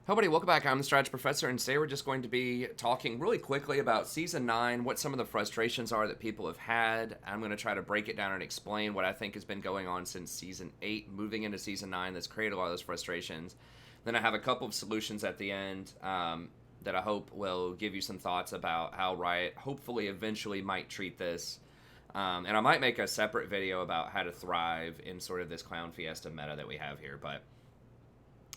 Hello, buddy. Welcome back. I'm the Strategy Professor, and today we're just going to be talking really quickly about Season 9, what some of the frustrations are that people have had. I'm going to try to break it down and explain what I think has been going on since Season 8, moving into Season 9, that's created a lot of those frustrations. Then I have a couple of solutions at the end that I hope will give you some thoughts about how Riot hopefully eventually might treat this. And I might make a separate video about how to thrive in sort of this Clown Fiesta meta that we have here, but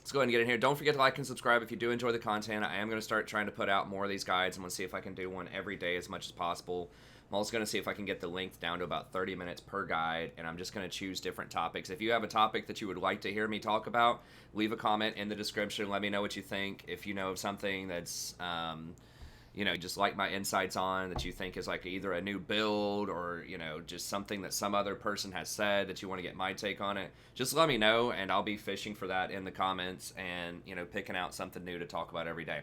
let's go ahead and get in here. Don't forget to like and subscribe if you do enjoy the content. I am going to start trying to put out more of these guides. I'm going to see if I can do one every day as much as possible. I'm also going to see if I can get the length down to about 30 minutes per guide, and I'm just going to choose different topics. If you have a topic that you would like to hear me talk about, leave a comment in the description. Let me know what you think. If you know of something that's just like my insights on that you think is like either a new build or, just something that some other person has said that you want to get my take on it, just let me know and I'll be fishing for that in the comments and, picking out something new to talk about every day.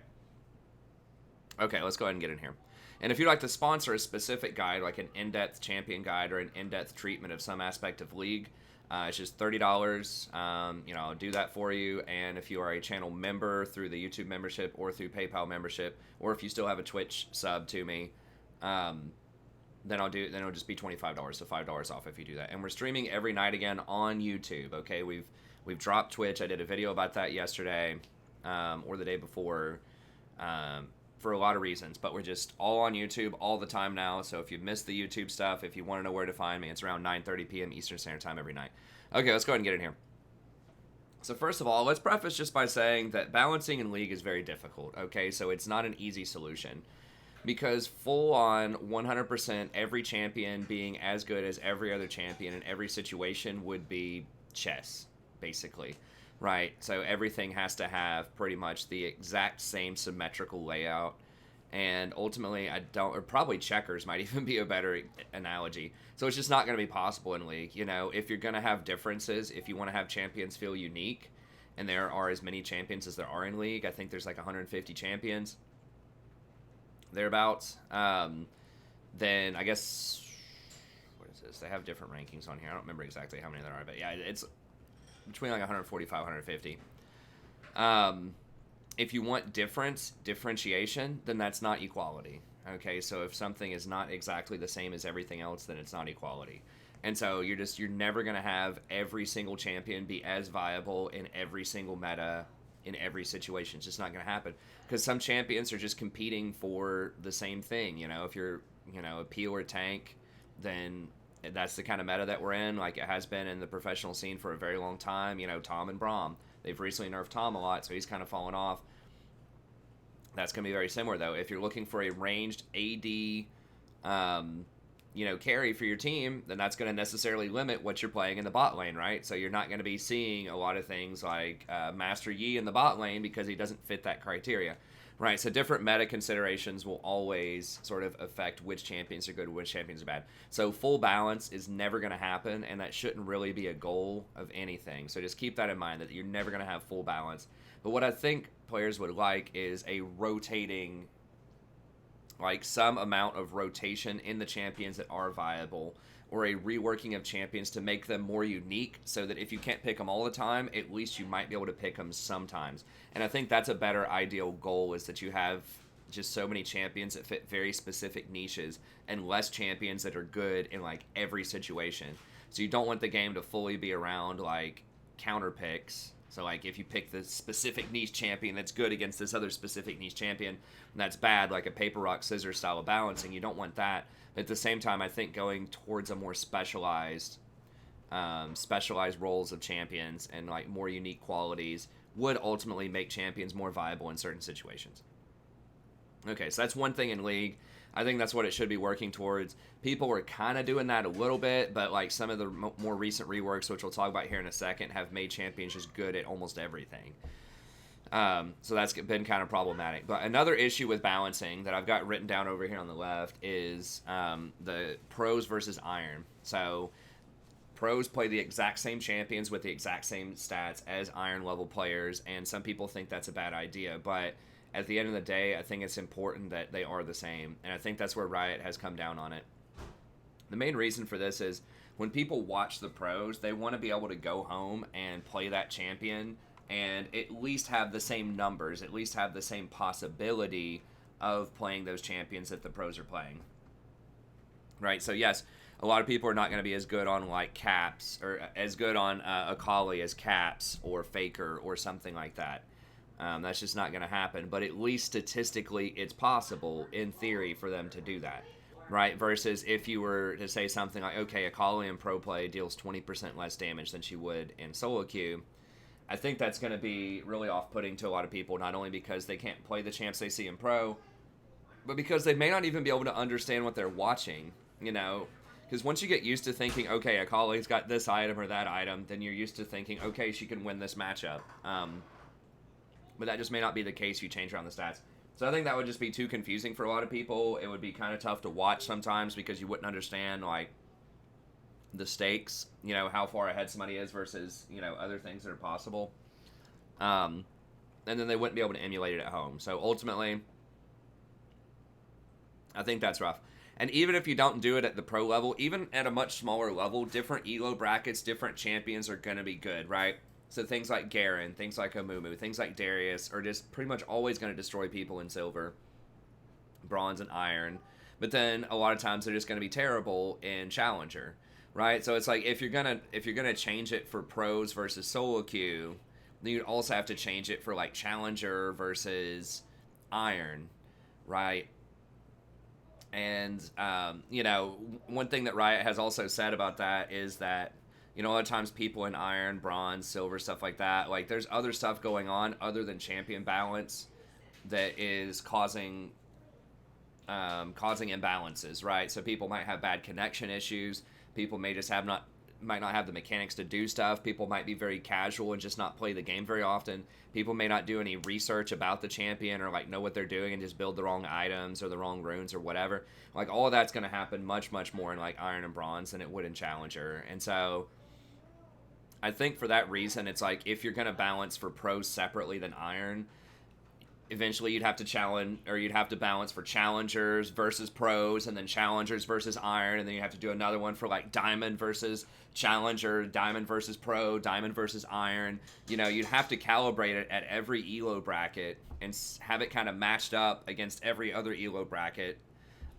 Okay, let's go ahead and get in here. And if you'd like to sponsor a specific guide, like an in-depth champion guide or an in-depth treatment of some aspect of League, it's just $30. I'll do that for you. And if you are a channel member through the YouTube membership or through PayPal membership, or if you still have a Twitch sub to me, then it'll just be $25, so $5 off if you do that. And we're streaming every night again on YouTube. Okay, we've dropped Twitch. I did a video about that yesterday, or the day before. For a lot of reasons, but we're just all on YouTube all the time now. So if you've missed the YouTube stuff, if you want to know where to find me, it's around 9:30 p.m. Eastern Standard Time every night. Okay, let's go ahead and get in here. So first of all, let's preface just by saying that balancing in League is very difficult. Okay, so it's not an easy solution because full on 100% every champion being as good as every other champion in every situation would be chess, basically. Right, so everything has to have pretty much the exact same symmetrical layout, and ultimately or probably checkers might even be a better analogy. So it's just not going to be possible in League. If you're going to have differences, if you want to have champions feel unique, and there are as many champions as there are in League, I think there's like 150 champions, thereabouts, then I guess, what is this? They have different rankings on here. I don't remember exactly how many there are, but yeah, it's between like 145, 150. If you want differentiation, then that's not equality. Okay, so if something is not exactly the same as everything else, then it's not equality. And so you're never going to have every single champion be as viable in every single meta in every situation. It's just not going to happen because some champions are just competing for the same thing. If you're a peel or tank, then that's the kind of meta that we're in, like it has been in the professional scene for a very long time. Tom and Braum. They've recently nerfed Tom a lot, so he's kind of fallen off. That's going to be very similar, though. If you're looking for a ranged AD, carry for your team, then that's going to necessarily limit what you're playing in the bot lane, right? So you're not going to be seeing a lot of things like Master Yi in the bot lane because he doesn't fit that criteria. Right, so different meta considerations will always sort of affect which champions are good and which champions are bad. So full balance is never going to happen, and that shouldn't really be a goal of anything. So just keep that in mind, that you're never going to have full balance. But what I think players would like is a rotating, like some amount of rotation in the champions that are viable, or a reworking of champions to make them more unique so that if you can't pick them all the time, at least you might be able to pick them sometimes. And I think that's a better ideal goal, is that you have just so many champions that fit very specific niches and less champions that are good in like every situation. So you don't want the game to fully be around like counter picks. So like if you pick the specific niche champion that's good against this other specific niche champion, and that's bad, like a paper rock scissors style of balancing, you don't want that. At the same time, I think going towards a more specialized roles of champions and like more unique qualities would ultimately make champions more viable in certain situations. Okay, so that's one thing in League. I think that's what it should be working towards. People were kind of doing that a little bit, but like some of the more recent reworks, which we'll talk about here in a second, have made champions just good at almost everything. So that's been kind of problematic. But another issue with balancing that I've got written down over here on the left is the pros versus iron. So pros play the exact same champions with the exact same stats as iron level players, and some people think that's a bad idea. But at the end of the day, I think it's important that they are the same, and I think that's where Riot has come down on it. The main reason for this is when people watch the pros, they want to be able to go home and play that champion and at least have the same numbers, at least have the same possibility of playing those champions that the pros are playing. Right? So, yes, a lot of people are not going to be as good on, like, Caps, or as good on Akali as Caps or Faker or something like that. That's just not going to happen. But at least statistically, it's possible, in theory, for them to do that. Right? Versus if you were to say something like, okay, Akali in pro play deals 20% less damage than she would in solo queue. I think that's going to be really off-putting to a lot of people, not only because they can't play the champs they see in pro, but because they may not even be able to understand what they're watching, you know? Because once you get used to thinking, okay, Akali's got this item or that item, then you're used to thinking, okay, she can win this matchup. But that just may not be the case if you change around the stats. So I think that would just be too confusing for a lot of people. It would be kind of tough to watch sometimes because you wouldn't understand, like, the stakes, you know, how far ahead somebody is versus, you know, other things that are possible. And then they wouldn't be able to emulate it at home. So ultimately, I think that's rough. And even if you don't do it at the pro level, even at a much smaller level, different elo brackets, different champions are going to be good, right? So things like Garen, things like Amumu, things like Darius are just pretty much always going to destroy people in silver, bronze, and iron. But then a lot of times they're just going to be terrible in challenger, right? So it's like if you're gonna change it for pros versus solo queue, then you'd also have to change it for like challenger versus iron, right? And you know, one thing that Riot has also said about that is that, you know, a lot of times people in iron, bronze, silver, stuff like that, like there's other stuff going on other than champion balance that is causing imbalances, right? So people might have bad connection issues. People may just might not have the mechanics to do stuff. People might be very casual and just not play the game very often. People may not do any research about the champion or like know what they're doing and just build the wrong items or the wrong runes or whatever. Like all of that's going to happen much, much more in like iron and bronze than it would in challenger. And so I think for that reason, it's like if you're going to balance for pros separately than iron, eventually you'd have to balance for challengers versus pros, and then challengers versus iron, and then you have to do another one for like diamond versus challenger, diamond versus pro, diamond versus iron. You know, you'd have to calibrate it at every elo bracket and have it kind of matched up against every other elo bracket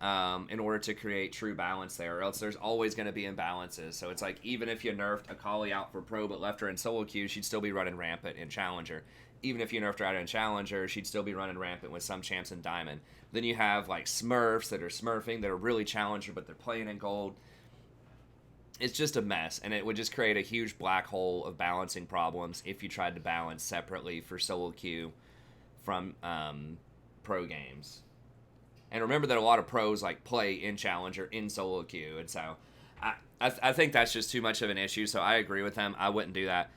in order to create true balance there, or else there's always going to be imbalances. So it's like even if you nerfed Akali out for pro but left her in solo queue, she'd still be running rampant in challenger. Even if you nerfed her out in challenger, she'd still be running rampant with some champs in diamond. Then you have like smurfs that are smurfing, that are really challenger, but they're playing in gold. It's just a mess, and it would just create a huge black hole of balancing problems if you tried to balance separately for solo queue from pro games. And remember that a lot of pros like play in challenger in solo queue, and so I think that's just too much of an issue. So I agree with them. I wouldn't do that.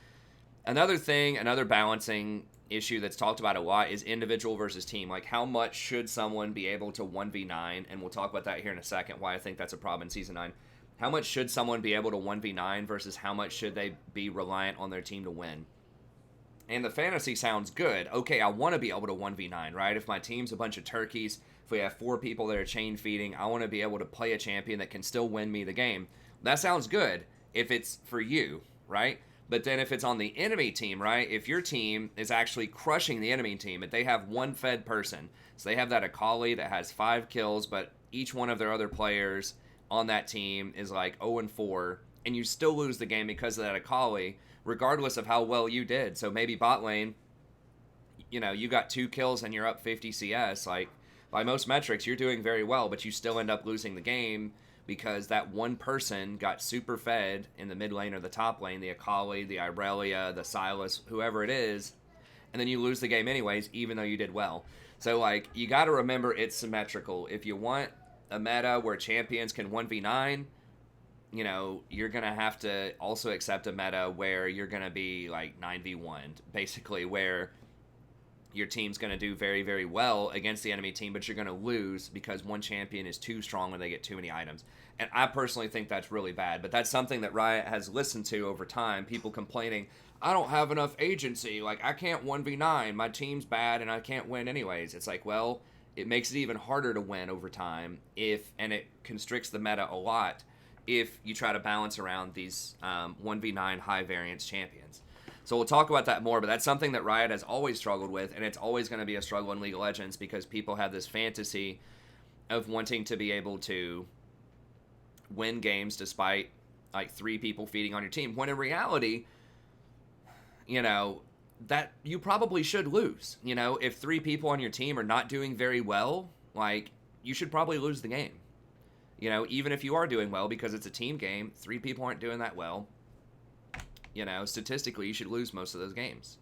Another balancing issue that's talked about a lot is individual versus team. Like, how much should someone be able to 1v9? And we'll talk about that here in a second, why I think that's a problem in Season 9. How much should someone be able to 1v9 versus how much should they be reliant on their team to win? And the fantasy sounds good. Okay, I want to be able to 1v9, right? If my team's a bunch of turkeys, if we have 4 people that are chain feeding, I want to be able to play a champion that can still win me the game. That sounds good if it's for you, right? But then if it's on the enemy team, right? If your team is actually crushing the enemy team, if they have one fed person, so they have that Akali that has 5 kills, but each one of their other players on that team is like 0-4, and you still lose the game because of that Akali, regardless of how well you did. So maybe bot lane, you know, you got 2 kills and you're up 50 CS. Like, by most metrics, you're doing very well, but you still end up losing the game because that one person got super fed in the mid lane or the top lane, the Akali, the Irelia, the Sylas, whoever it is, and then you lose the game anyways, even though you did well. So, like, you got to remember it's symmetrical. If you want a meta where champions can 1v9, you know, you're going to have to also accept a meta where you're going to be, like, 9v1, basically, where your team's going to do very, very well against the enemy team, but you're going to lose because one champion is too strong when they get too many items. And I personally think that's really bad, but that's something that Riot has listened to over time. People complaining, I don't have enough agency, like, I can't 1v9, my team's bad and I can't win anyways. It's like, well, it makes it even harder to win over time and it constricts the meta a lot if you try to balance around these 1v9 high variance champions. So we'll talk about that more, but that's something that Riot has always struggled with, and it's always going to be a struggle in League of Legends because people have this fantasy of wanting to be able to win games despite like 3 people feeding on your team, when in reality, you know, that you probably should lose. You know, if 3 people on your team are not doing very well, like, you should probably lose the game. You know, even if you are doing well, because it's a team game, 3 people aren't doing that well. You know, statistically, you should lose most of those games,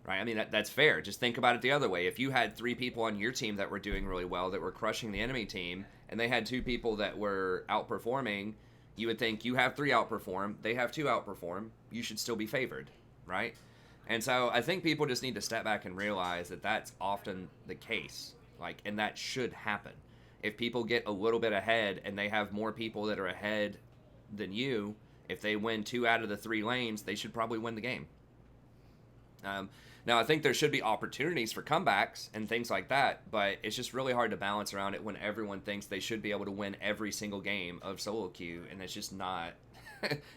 right? I mean, that's fair. Just think about it the other way. If you had 3 people on your team that were doing really well, that were crushing the enemy team, and they had 2 people that were outperforming, you would think you have 3 outperform, they have 2 outperform, you should still be favored, right? And so I think people just need to step back and realize that that's often the case, like, and that should happen. If people get a little bit ahead and they have more people that are ahead than you, if they win 2 out of the 3 lanes, they should probably win the game. Now, I think there should be opportunities for comebacks and things like that, but it's just really hard to balance around it when everyone thinks they should be able to win every single game of solo queue, and it's just not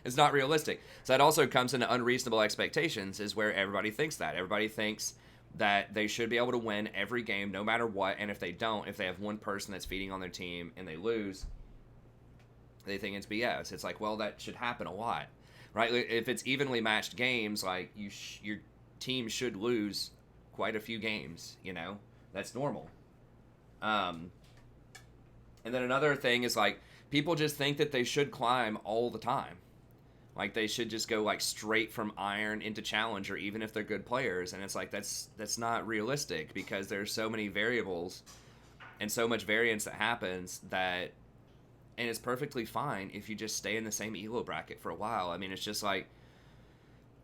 it's not realistic. So that also comes into unreasonable expectations, is where everybody thinks that. Everybody thinks that they should be able to win every game no matter what, and if they don't, if they have one person that's feeding on their team and they lose, they think it's BS. It's like, well, that should happen a lot, right? If it's evenly matched games, like, your team should lose quite a few games, you know? That's normal. And then another thing is, like, people just think that they should climb all the time. Like, they should just go, like, straight from Iron into Challenger, even if they're good players. And it's like, that's not realistic, because there's so many variables and so much variance that happens that, and it's perfectly fine if you just stay in the same elo bracket for a while. I mean, it's just like,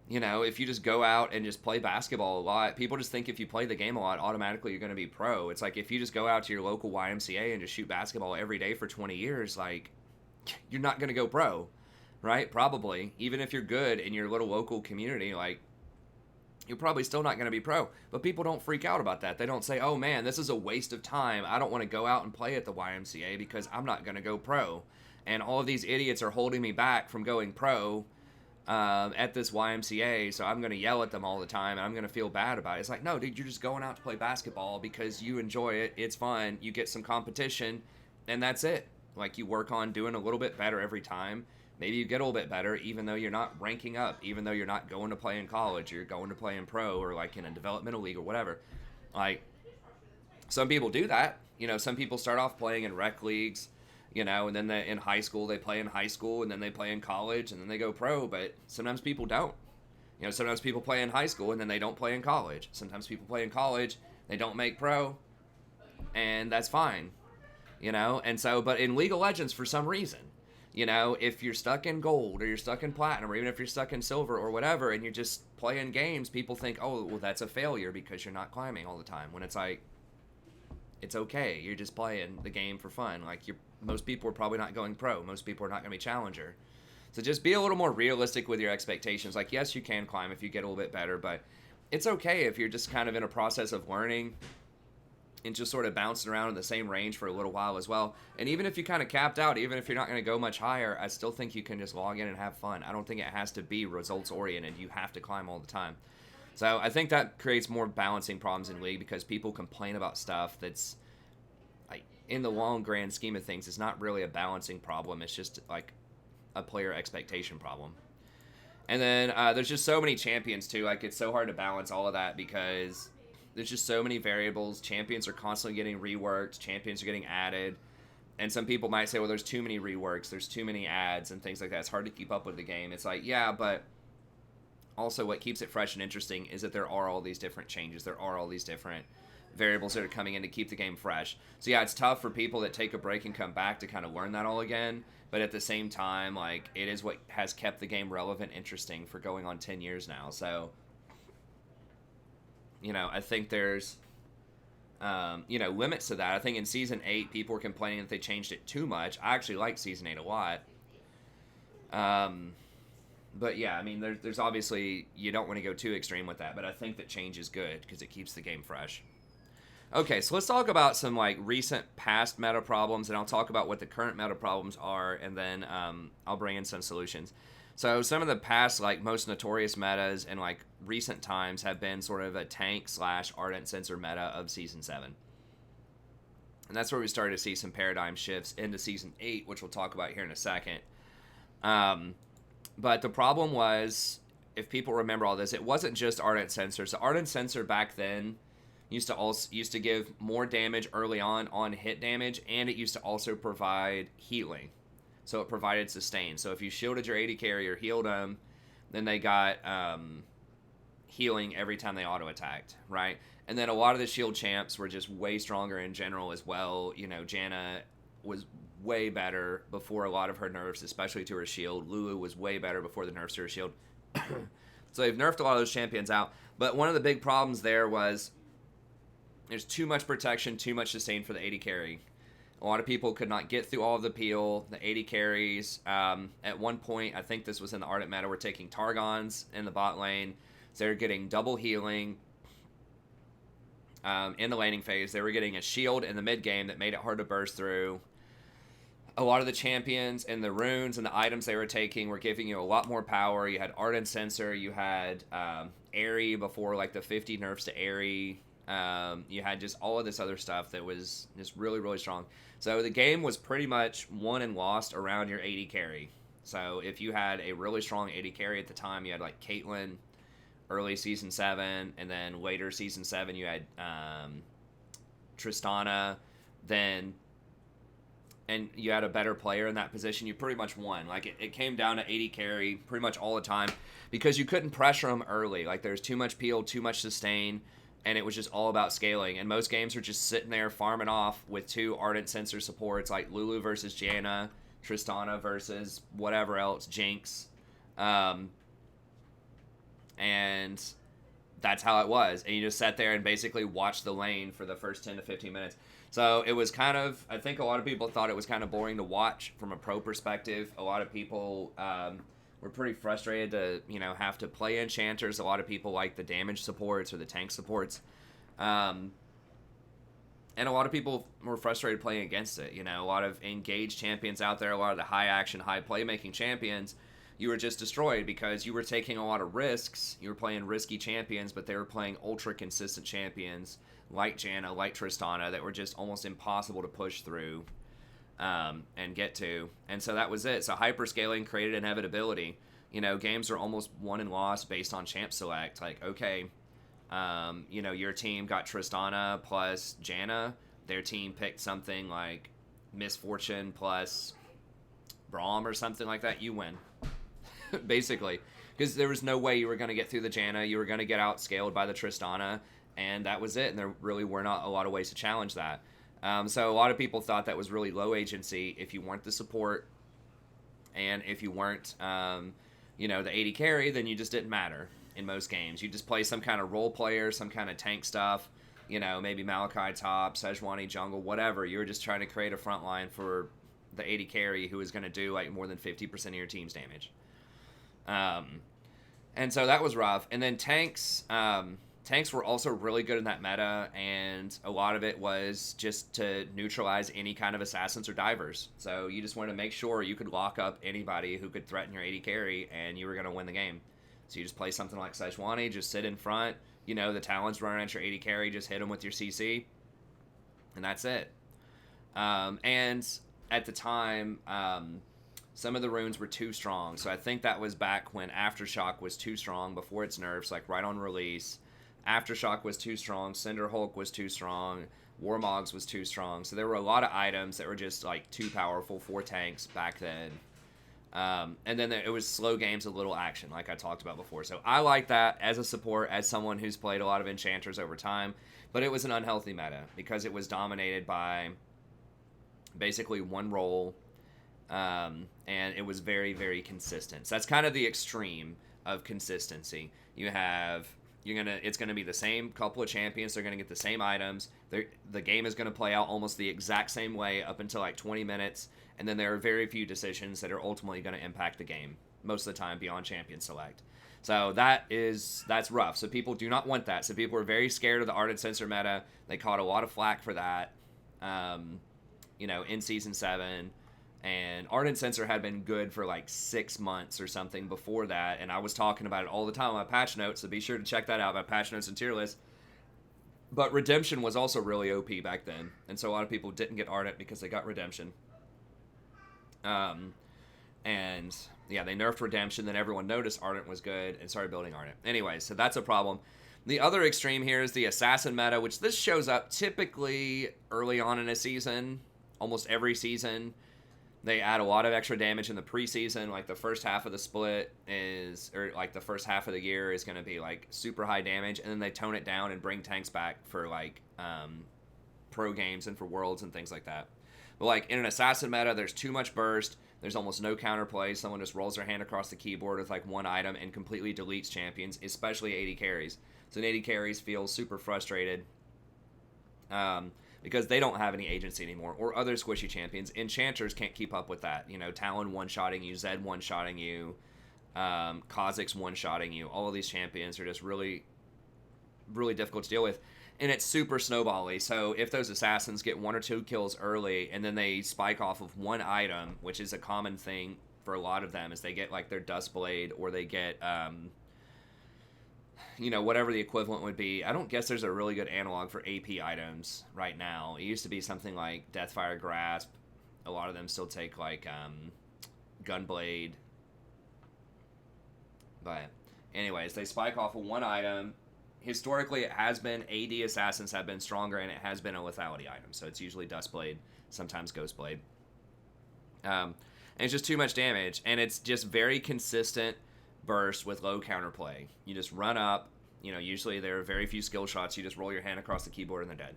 you know, if you just go out and just play basketball a lot, people just think if you play the game a lot, automatically you're going to be pro. It's like, if you just go out to your local YMCA and just shoot basketball every day for 20 years, like, you're not going to go pro, right? Probably. Even if you're good in your little local community, like, you're probably still not going to be pro. But people don't freak out about that. They don't say, oh man, this is a waste of time. I don't want to go out and play at the YMCA because I'm not going to go pro. And all of these idiots are holding me back from going pro at this YMCA, so I'm going to yell at them all the time, and I'm going to feel bad about it. It's like, no, dude, you're just going out to play basketball because you enjoy it. It's fun. You get some competition, and that's it. Like, you work on doing a little bit better every time. Maybe you get a little bit better, even though you're not ranking up, even though you're not going to play in college, you're going to play in pro or, like, in a developmental league or whatever. Like, some people do that. You know, some people start off playing in rec leagues, you know, and then in high school, they play in high school, and then they play in college, and then they go pro. But sometimes people don't. You know, sometimes people play in high school, and then they don't play in college. Sometimes people play in college, they don't make pro, and that's fine. You know, and so, but in League of Legends, for some reason, you know, if you're stuck in gold, or you're stuck in platinum, or even if you're stuck in silver or whatever, and you're just playing games, people think, oh, well, that's a failure because you're not climbing all the time. When it's like, it's okay. You're just playing the game for fun. Like, most people are probably not going pro. Most people are not going to be challenger. So just be a little more realistic with your expectations. Like, yes, you can climb if you get a little bit better, but it's okay if you're just kind of in a process of learning and just sort of bouncing around in the same range for a little while as well. And even if you kind of capped out, even if you're not going to go much higher, I still think you can just log in and have fun. I don't think it has to be results-oriented. You have to climb all the time. So I think that creates more balancing problems in League, because people complain about stuff that's, like, in the long grand scheme of things, it's not really a balancing problem. It's just like a player expectation problem. And then there's just so many champions too. Like, it's so hard to balance all of that because there's just so many variables. Champions are constantly getting reworked. Champions are getting added. And some people might say, well, there's too many reworks. There's too many adds and things like that. It's hard to keep up with the game. It's like, yeah, but also what keeps it fresh and interesting is that there are all these different changes. There are all these different variables that are coming in to keep the game fresh. So yeah, it's tough for people that take a break and come back to kind of learn that all again. But at the same time, like, it is what has kept the game relevant, interesting for going on 10 years now. So, you know, I think there's, you know, limits to that. I think in Season 8, people were complaining that they changed it too much. I actually like Season 8 a lot. But yeah, I mean, there's obviously, you don't want to go too extreme with that. But I think that change is good because it keeps the game fresh. Okay, so let's talk about some, like, recent past meta problems, and I'll talk about what the current meta problems are, and then I'll bring in some solutions. So some of the past, like, most notorious metas in like recent times have been sort of a tank / ardent sensor meta of season 7. And that's where we started to see some paradigm shifts into season 8, which we'll talk about here in a second. But the problem was, if people remember all this, it wasn't just ardent sensors. The ardent sensor back then used to give more damage early on hit damage, and it used to also provide healing. So it provided sustain. So if you shielded your AD carry or healed them, then they got healing every time they auto attacked, right? And then a lot of the shield champs were just way stronger in general as well. You know, Janna was way better before a lot of her nerfs, especially to her shield. Lulu was way better before the nerfs to her shield. So they've nerfed a lot of those champions out. But one of the big problems there was there's too much protection, too much sustain for the AD carry. A lot of people could not get through all of the peel. The AD carries, at one point, I think this was in the Ardent meta, were taking Targons in the bot lane. So they're getting double healing in the laning phase. They were getting a shield in the mid game that made it hard to burst through. A lot of the champions and the runes and the items they were taking were giving you a lot more power. You had Ardent Sensor, you had Airy before like the 50 nerfs to Airy. You had just all of this other stuff that was just really, really strong. So the game was pretty much won and lost around your AD carry. So if you had a really strong AD carry at the time, you had like Caitlyn early season 7, and then later season 7 you had Tristana, and you had a better player in that position, you pretty much won. Like it came down to AD carry pretty much all the time because you couldn't pressure them early. Like there's too much peel, too much sustain, and it was just all about scaling. And most games are just sitting there farming off with 2 Ardent Sensor supports, like Lulu versus Janna, Tristana versus whatever else, Jinx. And that's how it was. And you just sat there and basically watched the lane for the first 10 to 15 minutes. So it was kind of, I think a lot of people thought it was kind of boring to watch from a pro perspective. A lot of people were pretty frustrated to, have to play enchanters. A lot of people like the damage supports or the tank supports. And a lot of people were frustrated playing against it. A lot of engaged champions out there, a lot of the high action, high playmaking champions, you were just destroyed because you were taking a lot of risks. You were playing risky champions, but they were playing ultra consistent champions like Janna, like Tristana, that were just almost impossible to push through and get to. And so that was it. So hyperscaling created inevitability. Games are almost won and lost based on champ select. Like, okay, your team got Tristana plus Janna. Their team picked something like Misfortune plus Braum or something like that. You win. Basically, because there was no way you were going to get through the Janna. You were going to get outscaled by the Tristana, and that was it. And there really were not a lot of ways to challenge that. So a lot of people thought that was really low agency if you weren't the support, and if you weren't, the AD carry, then you just didn't matter in most games. You just play some kind of role player, some kind of tank stuff, maybe Malachi top, Sejuani jungle, whatever. You were just trying to create a front line for the AD carry who was going to do like more than 50% of your team's damage. And so that was rough. And then tanks were also really good in that meta, and a lot of it was just to neutralize any kind of assassins or divers. So you just wanted to make sure you could lock up anybody who could threaten your AD carry, and you were going to win the game. So you just play something like Sejuani, just sit in front, the Talon's running at your AD carry, just hit them with your CC, and that's it. And at the time, some of the runes were too strong. So I think that was back when Aftershock was too strong before its nerfs, like right on release. Aftershock was too strong. Cinder Hulk was too strong. Warmogs was too strong. So there were a lot of items that were just like too powerful for tanks back then. And then it was slow games with little action, like I talked about before. So I like that as a support, as someone who's played a lot of enchanters over time. But it was an unhealthy meta because it was dominated by basically one role. And it was very, very consistent. So that's kind of the extreme of consistency. It's gonna be the same couple of champions. They're gonna get the same items. The game is gonna play out almost the exact same way up until like 20 minutes, and then there are very few decisions that are ultimately gonna impact the game most of the time beyond champion select. So that's rough. So people do not want that. So people were very scared of the Ardent Sensor meta. They caught a lot of flack for that, in season 7. And Ardent Sensor had been good for like 6 months or something before that, and I was talking about it all the time on my patch notes, so be sure to check that out, my patch notes and tier list. But Redemption was also really OP back then, and so a lot of people didn't get Ardent because they got Redemption. And yeah, they nerfed Redemption, then everyone noticed Ardent was good and started building Ardent. Anyway, so that's a problem. The other extreme here is the Assassin meta, which this shows up typically early on in a season, almost every season. They add a lot of extra damage in the preseason. Like the first half of the split or like the first half of the year is going to be like super high damage, and then they tone it down and bring tanks back for like pro games and for worlds and things like that. But like in an Assassin meta, there's too much burst. There's almost no counterplay. Someone just rolls their hand across the keyboard with like one item and completely deletes champions, especially AD carries. So AD carries feel super frustrated. Because they don't have any agency anymore, or other squishy champions. Enchanters can't keep up with that. You know, Talon one-shotting you, Zed one-shotting you, Kha'Zix one-shotting you. All of these champions are just really, really difficult to deal with. And it's super snowbally, so if those assassins get 1 or 2 kills early, and then they spike off of one item, which is a common thing for a lot of them, is they get like their Dust Blade, or they get... you know, whatever the equivalent would be. I don't guess there's a really good analog for AP items right now. It used to be something like Deathfire Grasp. A lot of them still take, like, Gunblade. But, anyways, they spike off of one item. Historically, it has been AD Assassins have been stronger, and it has been a lethality item. So it's usually Dustblade, sometimes Ghostblade. And it's just too much damage, and it's just very consistent burst with low counterplay. You just run up, you know, usually there are very few skill shots. You just roll your hand across the keyboard and they're dead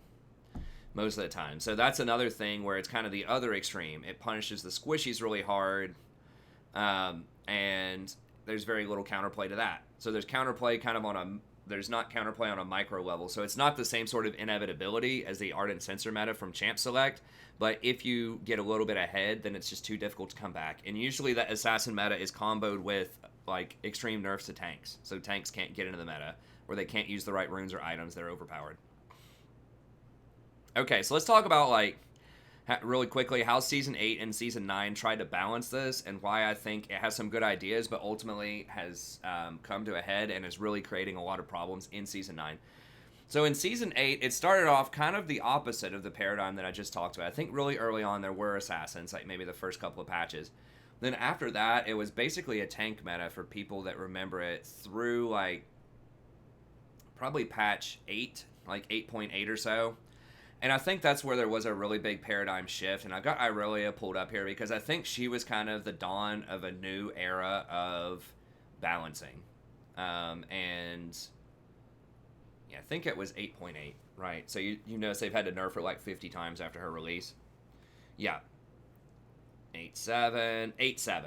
most of the time. So that's another thing where it's kind of the other extreme. It punishes the squishies really hard, and there's very little counterplay to that. So there's counterplay kind of there's not counterplay on a micro level. So it's not the same sort of inevitability as the Ardent Sensor meta from Champ Select, but if you get a little bit ahead, then it's just too difficult to come back. And usually that Assassin meta is comboed with like extreme nerfs to tanks, so tanks can't get into the meta, or they can't use the right runes or items. They're overpowered. Okay, so let's talk about like really quickly how Season 8 and Season 9 tried to balance this, and why I think it has some good ideas, but ultimately has come to a head and is really creating a lot of problems in Season 9. So in Season 8, it started off kind of the opposite of the paradigm that I just talked about. I think really early on there were assassins, like maybe the first couple of patches. Then after that, it was basically a tank meta for people that remember it through, like, probably patch 8, like 8.8 or so. And I think that's where there was a really big paradigm shift. And I've got Irelia pulled up here because I think she was kind of the dawn of a new era of balancing. And yeah, I think it was 8.8, right? So you notice they've had to nerf her like 50 times after her release. Yeah. 8.7.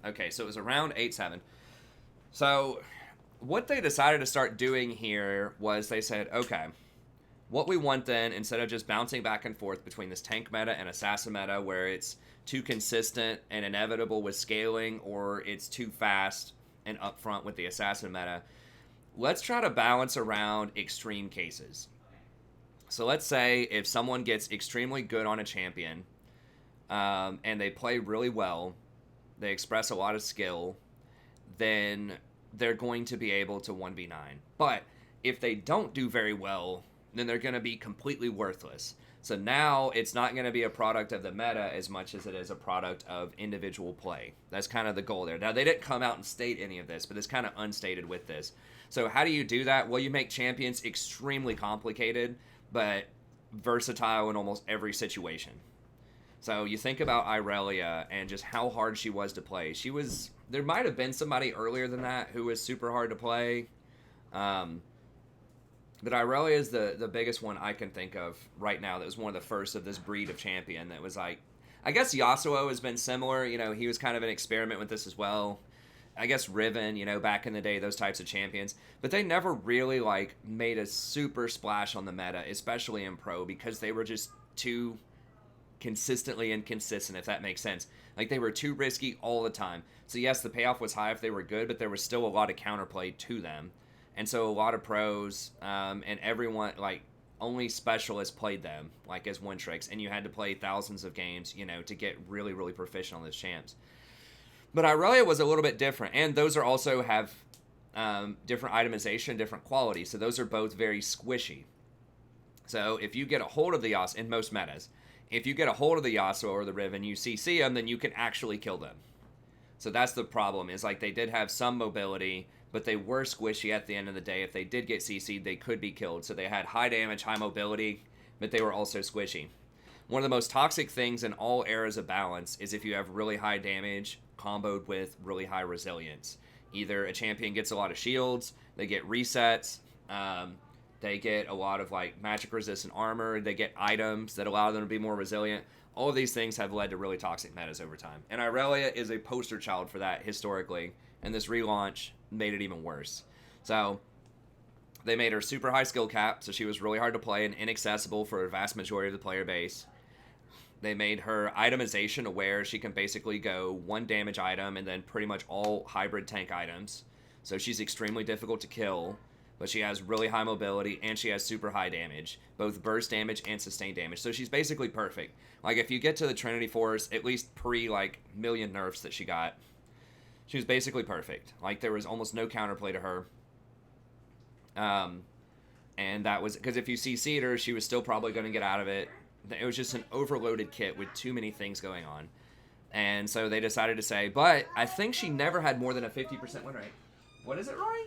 Okay, so it was around 8.7. So what they decided to start doing here was they said, okay, what we want then, instead of just bouncing back and forth between this tank meta and assassin meta where it's too consistent and inevitable with scaling, or it's too fast and upfront with the assassin meta, let's try to balance around extreme cases. So let's say if someone gets extremely good on a champion, and they play really well, they express a lot of skill, then they're going to be able to 1v9. But if they don't do very well, then they're going to be completely worthless. So now it's not going to be a product of the meta as much as it is a product of individual play. That's kind of the goal there. Now, they didn't come out and state any of this, but it's kind of unstated with this. So how do you do that? Well, you make champions extremely complicated, but versatile in almost every situation. So you think about Irelia and just how hard she was to play. There might have been somebody earlier than that who was super hard to play. But Irelia is the biggest one I can think of right now that was one of the first of this breed of champion that was like... I guess Yasuo has been similar. You know, he was kind of an experiment with this as well. I guess Riven, you know, back in the day, those types of champions. But they never really, like, made a super splash on the meta, especially in Pro, because they were just too... consistently inconsistent, if that makes sense. Like, they were too risky all the time. So yes, the payoff was high if they were good, but there was still a lot of counterplay to them. And so a lot of pros and everyone, like, only specialists played them, like as one tricks, and you had to play thousands of games, to get really, really proficient on those champs. But Irelia was a little bit different, and those are also have different itemization, different quality, so those are both very squishy. So if you get a hold of the Yasuo, in most metas, if you get a hold of the Yasuo or the Riven, you CC them, then you can actually kill them. So that's the problem, is like they did have some mobility, but they were squishy at the end of the day. If they did get CC'd, they could be killed. So they had high damage, high mobility, but they were also squishy. One of the most toxic things in all eras of balance is if you have really high damage comboed with really high resilience. Either a champion gets a lot of shields, they get resets, they get a lot of like magic resistant armor, they get items that allow them to be more resilient. All of these things have led to really toxic metas over time. And Irelia is a poster child for that historically, and this relaunch made it even worse. So they made her super high skill cap, so she was really hard to play and inaccessible for a vast majority of the player base. They made her itemization aware. She can basically go one damage item and then pretty much all hybrid tank items. So she's extremely difficult to kill, but she has really high mobility and she has super high damage, both burst damage and sustained damage. So she's basically perfect. Like if you get to the Trinity Force, at least pre like million nerfs that she got, she was basically perfect. Like there was almost no counterplay to her. And that was because if you CC'd her, she was still probably going to get out of it. It was just an overloaded kit with too many things going on. And so they decided to say, but I think she never had more than a 50% win rate. What is it, Rory?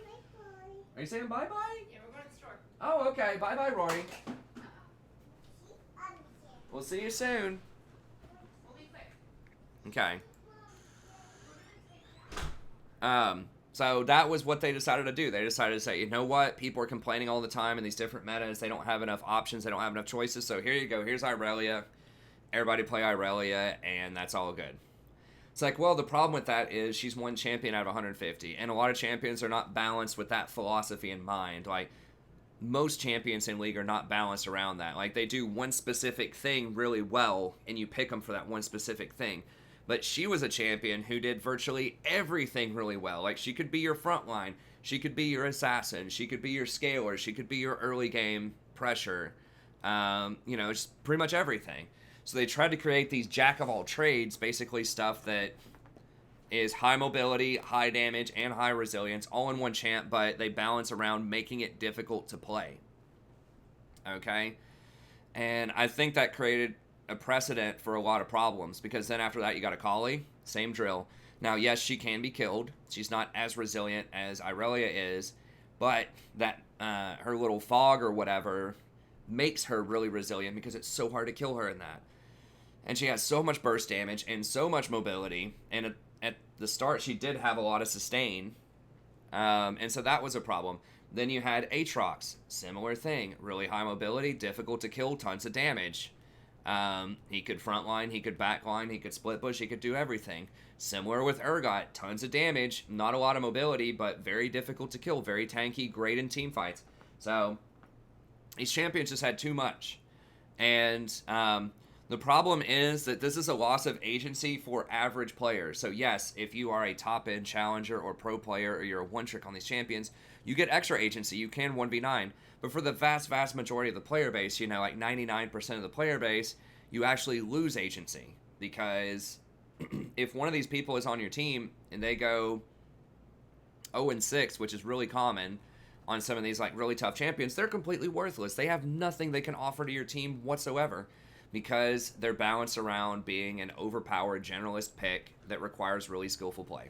Are you saying bye-bye? Yeah, we're going to the store. Oh, okay. Bye-bye, Rory. We'll see you soon. We'll be quick. Okay. So that was what they decided to do. They decided to say, you know what? People are complaining all the time in these different metas. They don't have enough options. They don't have enough choices. So here you go. Here's Irelia. Everybody play Irelia, and that's all good. It's like, well, the problem with that is she's one champion out of 150, and a lot of champions are not balanced with that philosophy in mind. Like, most champions in League are not balanced around that. Like, they do one specific thing really well, and you pick them for that one specific thing. But she was a champion who did virtually everything really well. Like, she could be your front line. She could be your assassin. She could be your scaler. She could be your early game pressure. Just pretty much everything. So they tried to create these jack-of-all-trades, basically stuff that is high mobility, high damage, and high resilience, all in one champ, but they balance around making it difficult to play. Okay? And I think that created a precedent for a lot of problems, because then after that you got Akali, same drill. Now, yes, she can be killed. She's not as resilient as Irelia is, but that her little fog or whatever makes her really resilient because it's so hard to kill her in that. And she has so much burst damage and so much mobility, and at the start she did have a lot of sustain, and so that was a problem. Then you had Aatrox, similar thing, really high mobility, difficult to kill, tons of damage. He could frontline, he could backline, he could split push, he could do everything. Similar with Urgot, tons of damage, not a lot of mobility, but very difficult to kill, very tanky, great in team fights. So these champions just had too much. And the problem is that this is a loss of agency for average players. So yes, if you are a top-end challenger or pro player, or you're a one-trick on these champions, you get extra agency, you can 1v9. But for the vast, vast majority of the player base, like 99% of the player base, you actually lose agency. Because if one of these people is on your team and they go 0-6, which is really common on some of these like really tough champions, they're completely worthless. They have nothing they can offer to your team whatsoever, because they're balanced around being an overpowered generalist pick that requires really skillful play.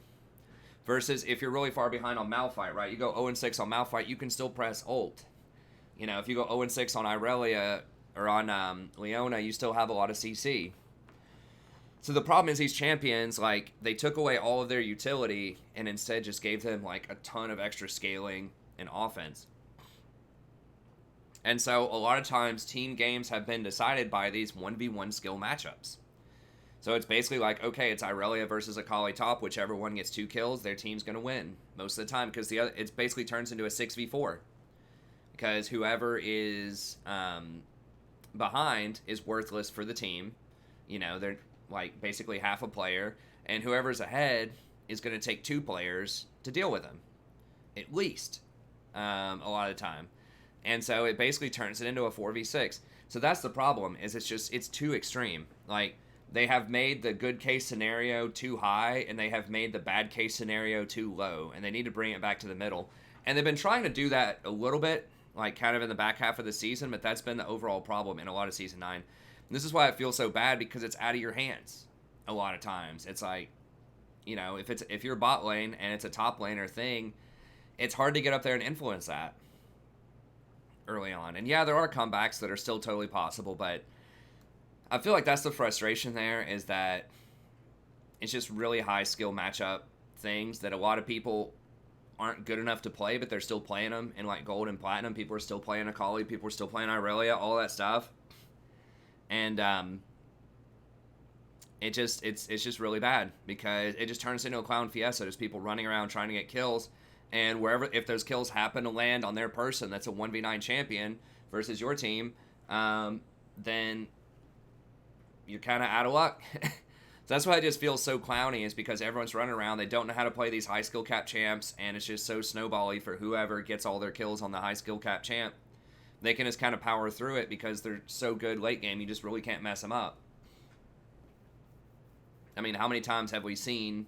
Versus if you're really far behind on Malphite, right? You go 0-6 on Malphite, you can still press ult. If you go 0-6 on Irelia or on Leona, you still have a lot of CC. So the problem is these champions, like, they took away all of their utility and instead just gave them, like, a ton of extra scaling and offense. And so a lot of times team games have been decided by these 1v1 skill matchups. So it's basically like, okay, it's Irelia versus Akali top, whichever one gets 2 kills, their team's going to win most of the time, because it basically turns into a 6v4. Because whoever is behind is worthless for the team. They're like basically half a player. And whoever's ahead is going to take 2 players to deal with them. At least. A lot of the time. And so it basically turns it into a 4v6. So that's the problem, is it's too extreme. Like, they have made the good case scenario too high, and they have made the bad case scenario too low, and they need to bring it back to the middle. And they've been trying to do that a little bit, like kind of in the back half of the season, but that's been the overall problem in a lot of Season 9. And this is why it feels so bad, because it's out of your hands a lot of times. It's like, you know, if you're bot lane and it's a top laner thing, it's hard to get up there and influence that early on. And yeah, there are comebacks that are still totally possible, but I feel like that's the frustration there, is that it's just really high skill matchup things that a lot of people aren't good enough to play, but they're still playing them in like gold and platinum. People are still playing Akali, people are still playing Irelia, all that stuff. And it's just really bad, because it just turns into a clown fiesta. There's people running around trying to get kills, and wherever, if those kills happen to land on their person that's a 1v9 champion versus your team, then you're kind of out of luck. So that's why it just feels so clowny, is because everyone's running around, they don't know how to play these high skill cap champs, and it's just so snowbally for whoever gets all their kills on the high skill cap champ. They can just kind of power through it because they're so good late game, you just really can't mess them up. I mean, how many times have we seen,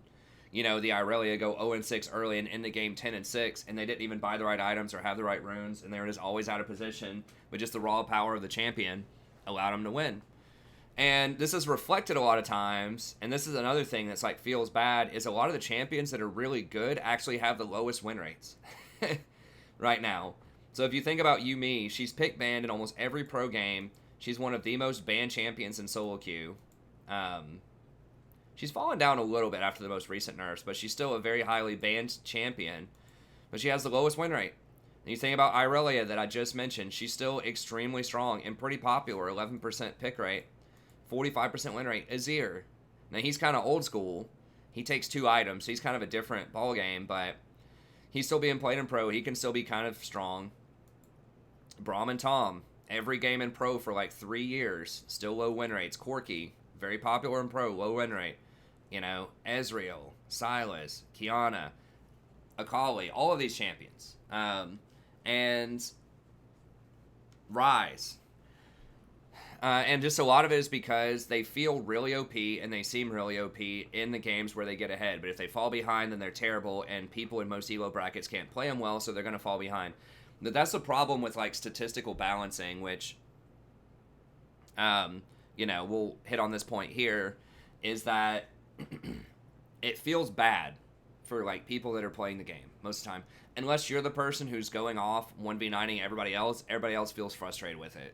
you know, the Irelia go 0-6 early and end the game 10-6, and they didn't even buy the right items or have the right runes, and they were just always out of position, but just the raw power of the champion allowed them to win. And this is reflected a lot of times, and this is another thing that's like feels bad, is a lot of the champions that are really good actually have the lowest win rates right now. So if you think about Yumi, she's pick banned in almost every pro game. She's one of the most banned champions in solo queue. She's fallen down a little bit after the most recent nerfs, but she's still a very highly banned champion. But she has the lowest win rate. And you think about Irelia that I just mentioned, she's still extremely strong and pretty popular, 11% pick rate, 45% win rate. Azir, now he's kind of old school. He takes 2 items, so he's kind of a different ball game, but he's still being played in pro. He can still be kind of strong. Braum and Tom, every game in pro for like 3 years, still low win rates. Corki, very popular in pro, low win rate. You know, Ezreal, Sylas, Kiana, Akali, all of these champions. And Rise. And just a lot of it is because they feel really OP and they seem really OP in the games where they get ahead. But if they fall behind, then they're terrible, and people in most elo brackets can't play them well, so they're going to fall behind. But that's the problem with like statistical balancing, which, you know, we'll hit on this point here, is that it feels bad for like people that are playing the game most of the time. Unless you're the person who's going off 1v9ing everybody else feels frustrated with it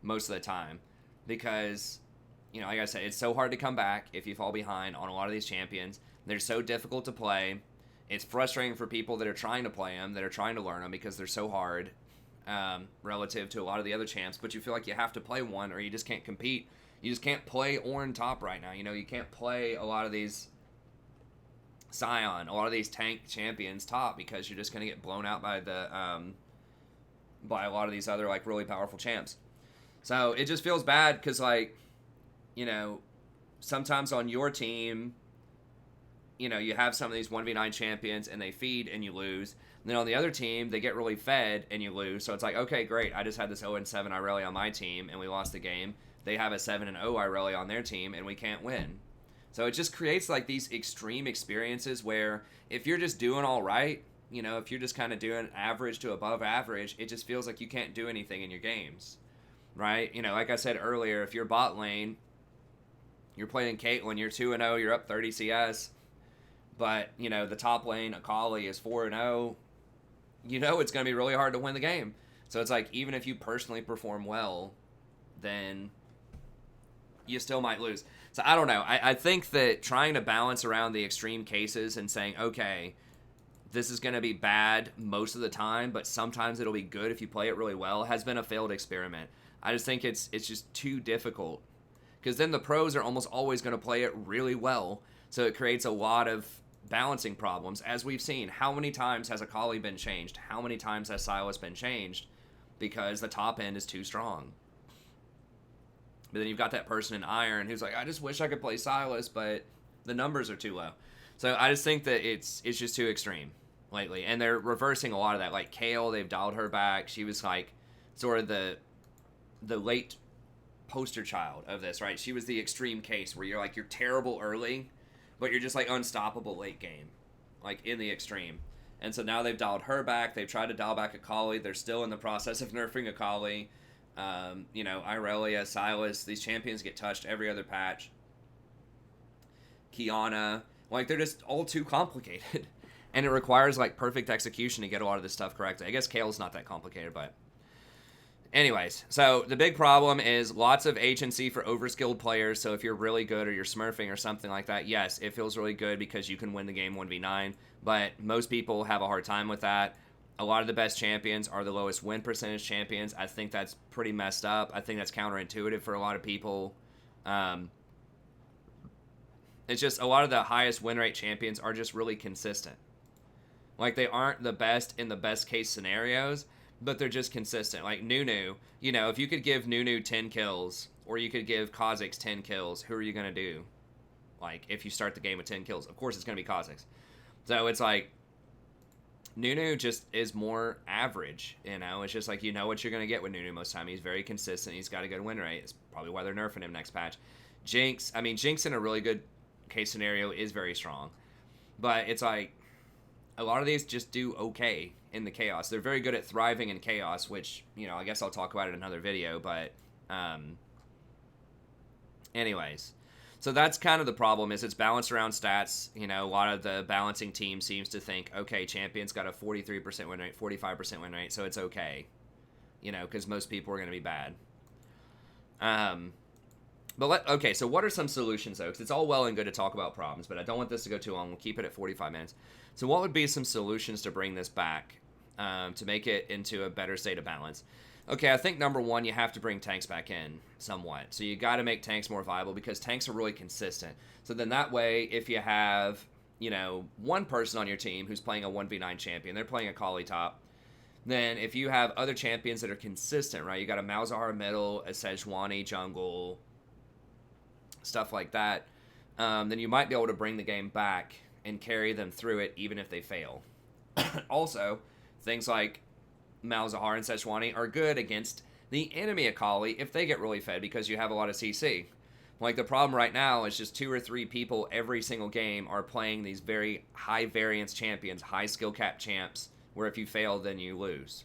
most of the time, because, you know, like I said, it's so hard to come back if you fall behind on a lot of these champions. They're so difficult to play. It's frustrating for people that are trying to play them, that are trying to learn them, because they're so hard relative to a lot of the other champs. But you feel like you have to play one or you just can't compete. You just can't play Ornn top right now. You know, you can't play a lot of these Sion, a lot of these tank champions top, because you're just going to get blown out by the by a lot of these other like really powerful champs. So it just feels bad because, like, you know, sometimes on your team, you know, you have some of these 1v9 champions and they feed and you lose. And then on the other team, they get really fed and you lose. So it's like, okay, great. I just had this 0-7 Irelia on my team and we lost the game. They have a 7-0 Irelia on their team and we can't win. So it just creates like these extreme experiences where if you're just doing all right, you know, if you're just kind of doing average to above average, it just feels like you can't do anything in your games. Right? You know, like I said earlier, if you're bot lane, you're playing Caitlyn, you're 2-0, you're up 30 CS, but, you know, the top lane, Akali, is 4-0, you know it's going to be really hard to win the game. So it's like, even if you personally perform well, then you still might lose. So I don't know. I think that trying to balance around the extreme cases and saying, okay, this is going to be bad most of the time, but sometimes it'll be good if you play it really well, has been a failed experiment. I just think it's just too difficult, because then the pros are almost always going to play it really well, so it creates a lot of balancing problems. As we've seen, how many times has Akali been changed? How many times has Sylas been changed? Because the top end is too strong. But then you've got that person in Iron who's like, I just wish I could play Sylas, but the numbers are too low. So I just think that it's just too extreme. lately, and they're reversing a lot of that. Like Kale, they've dialed her back. She was like sort of the late poster child of this, right? She was the extreme case where you're terrible early, but you're just like unstoppable late game, like in the extreme. And so now they've dialed her back. They've tried to dial back Akali. They're still in the process of nerfing Akali. Irelia, Silas, these champions get touched every other patch. Kiana, like they're just all too complicated. And it requires like perfect execution to get a lot of this stuff correct. I guess Kale's not that complicated, but anyways, so the big problem is lots of agency for overskilled players. So if you're really good or you're smurfing or something like that, yes, it feels really good because you can win the game 1v9. But most people have a hard time with that. A lot of the best champions are the lowest win percentage champions. I think that's pretty messed up. I think that's counterintuitive for a lot of people. It's just a lot of the highest win rate champions are just really consistent. Like, they aren't the best in the best case scenarios, but they're just consistent. Like Nunu, if you could give Nunu 10 kills, or you could give Kha'Zix 10 kills, who are you going to do? Like, if you start the game with 10 kills, of course it's going to be Kha'Zix. So it's like, Nunu just is more average, It's just like, what you're going to get with Nunu most of the time. He's very consistent. He's got a good win rate. It's probably why they're nerfing him next patch. Jinx in a really good case scenario is very strong. But it's like, a lot of these just do okay in the chaos. They're very good at thriving in chaos, which, I guess I'll talk about it in another video, but anyways. So that's kind of the problem, is it's balanced around stats. A lot of the balancing team seems to think, okay, champion's got a 43% win rate, 45% win rate, so it's okay. Because most people are going to be bad. So what are some solutions, though? Because it's all well and good to talk about problems, but I don't want this to go too long. We'll keep it at 45 minutes. So what would be some solutions to bring this back, to make it into a better state of balance? Okay, I think number one, you have to bring tanks back in somewhat. So you got to make tanks more viable, because tanks are really consistent. So then that way, if you have, one person on your team who's playing a 1v9 champion, they're playing a Kali top, then if you have other champions that are consistent, right? You got a Malzahar middle, a Sejuani jungle, stuff like that, then you might be able to bring the game back and carry them through it even if they fail. Also, things like Malzahar and Sejuani are good against the enemy Akali if they get really fed, because you have a lot of CC. Like, the problem right now is just 2 or 3 people every single game are playing these very high variance champions, high skill cap champs, where if you fail, then you lose.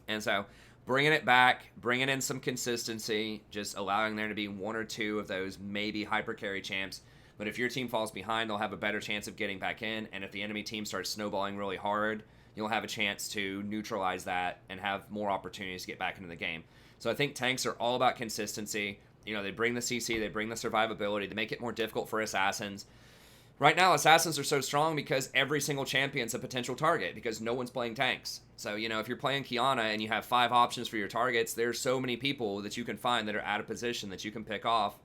And so, bringing it back, bringing in some consistency, just allowing there to be 1 or 2 of those maybe hyper carry champs. But if your team falls behind, they'll have a better chance of getting back in. And if the enemy team starts snowballing really hard, you'll have a chance to neutralize that and have more opportunities to get back into the game. So I think tanks are all about consistency. They bring the CC, they bring the survivability, they make it more difficult for assassins. Right now, assassins are so strong because every single champion's a potential target, because no one's playing tanks. So, if you're playing Kiana and you have 5 options for your targets, there's so many people that you can find that are out of position that you can pick off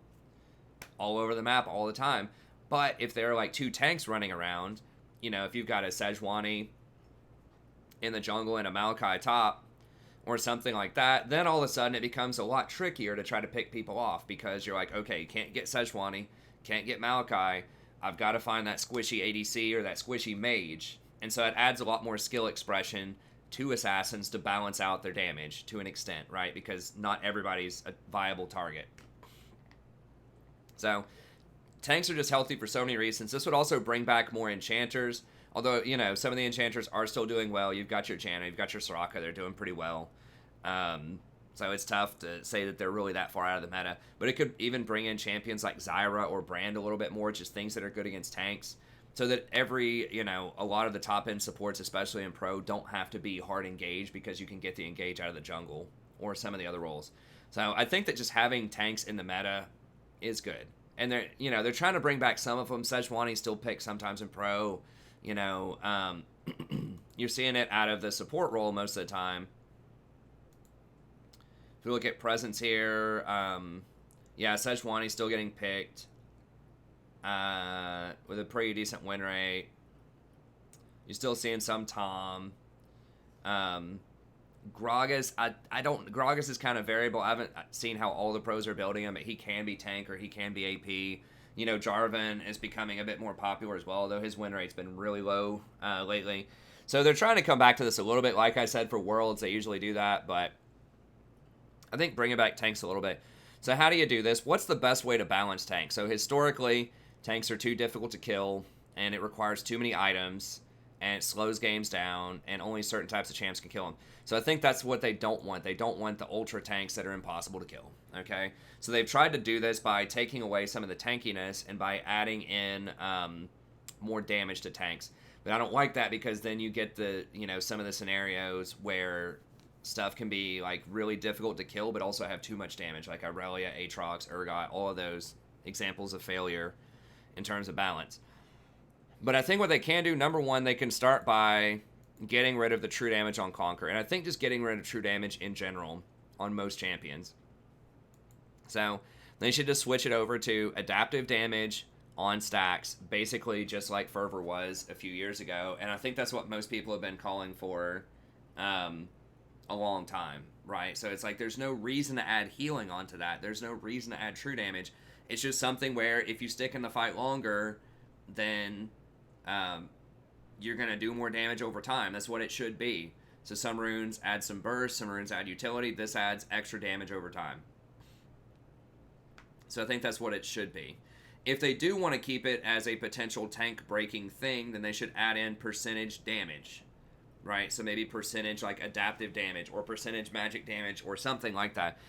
all over the map all the time. But if there are like 2 tanks running around, if you've got a Sejuani in the jungle and a Maokai top or something like that, then all of a sudden it becomes a lot trickier to try to pick people off, because you're like, okay, you can't get Sejuani, can't get Maokai, I've got to find that squishy ADC or that squishy mage. And so it adds a lot more skill expression to assassins to balance out their damage to an extent, right? Because not everybody's a viable target. So tanks are just healthy for so many reasons. This would also bring back more enchanters. Although, some of the enchanters are still doing well. You've got your Janna, you've got your Soraka, they're doing pretty well. So it's tough to say that they're really that far out of the meta. But it could even bring in champions like Zyra or Brand a little bit more, just things that are good against tanks. So that a lot of the top-end supports, especially in Pro, don't have to be hard engaged, because you can get the engage out of the jungle or some of the other roles. So I think that just having tanks in the meta is good. And they're trying to bring back some of them. Sejuani still picks sometimes in Pro. You're seeing it out of the support role most of the time. If we look at presence here, Sejuani's still getting picked with a pretty decent win rate. You're still seeing some Tom. Gragas, Gragas is kind of variable. I haven't seen how all the pros are building him, but he can be tank or he can be AP. Jarvan is becoming a bit more popular as well, though his win rate's been really low lately. So they're trying to come back to this a little bit. Like I said, for Worlds, they usually do that, but I think bringing back tanks a little bit. So how do you do this? What's the best way to balance tanks? So historically, tanks are too difficult to kill, and it requires too many items, and it slows games down, and only certain types of champs can kill them. So I think that's what they don't want. They don't want the ultra tanks that are impossible to kill, okay? So they've tried to do this by taking away some of the tankiness and by adding in more damage to tanks. But I don't like that because then you get some of the scenarios where stuff can be like really difficult to kill but also have too much damage, like Irelia, Aatrox, Urgot, all of those examples of failure in terms of balance. But I think what they can do, number one, they can start by getting rid of the true damage on Conquer. And I think just getting rid of true damage in general on most champions. So they should just switch it over to adaptive damage on stacks, basically just like Fervor was a few years ago. And I think that's what most people have been calling for a long time, right? So it's like there's no reason to add healing onto that. There's no reason to add true damage. It's just something where if you stick in the fight longer, then you're going to do more damage over time. That's what it should be. So some runes add some burst, some runes add utility. This adds extra damage over time. So I think that's what it should be. If they do want to keep it as a potential tank breaking thing, then they should add in percentage damage, right? So maybe percentage like adaptive damage or percentage magic damage or something like that.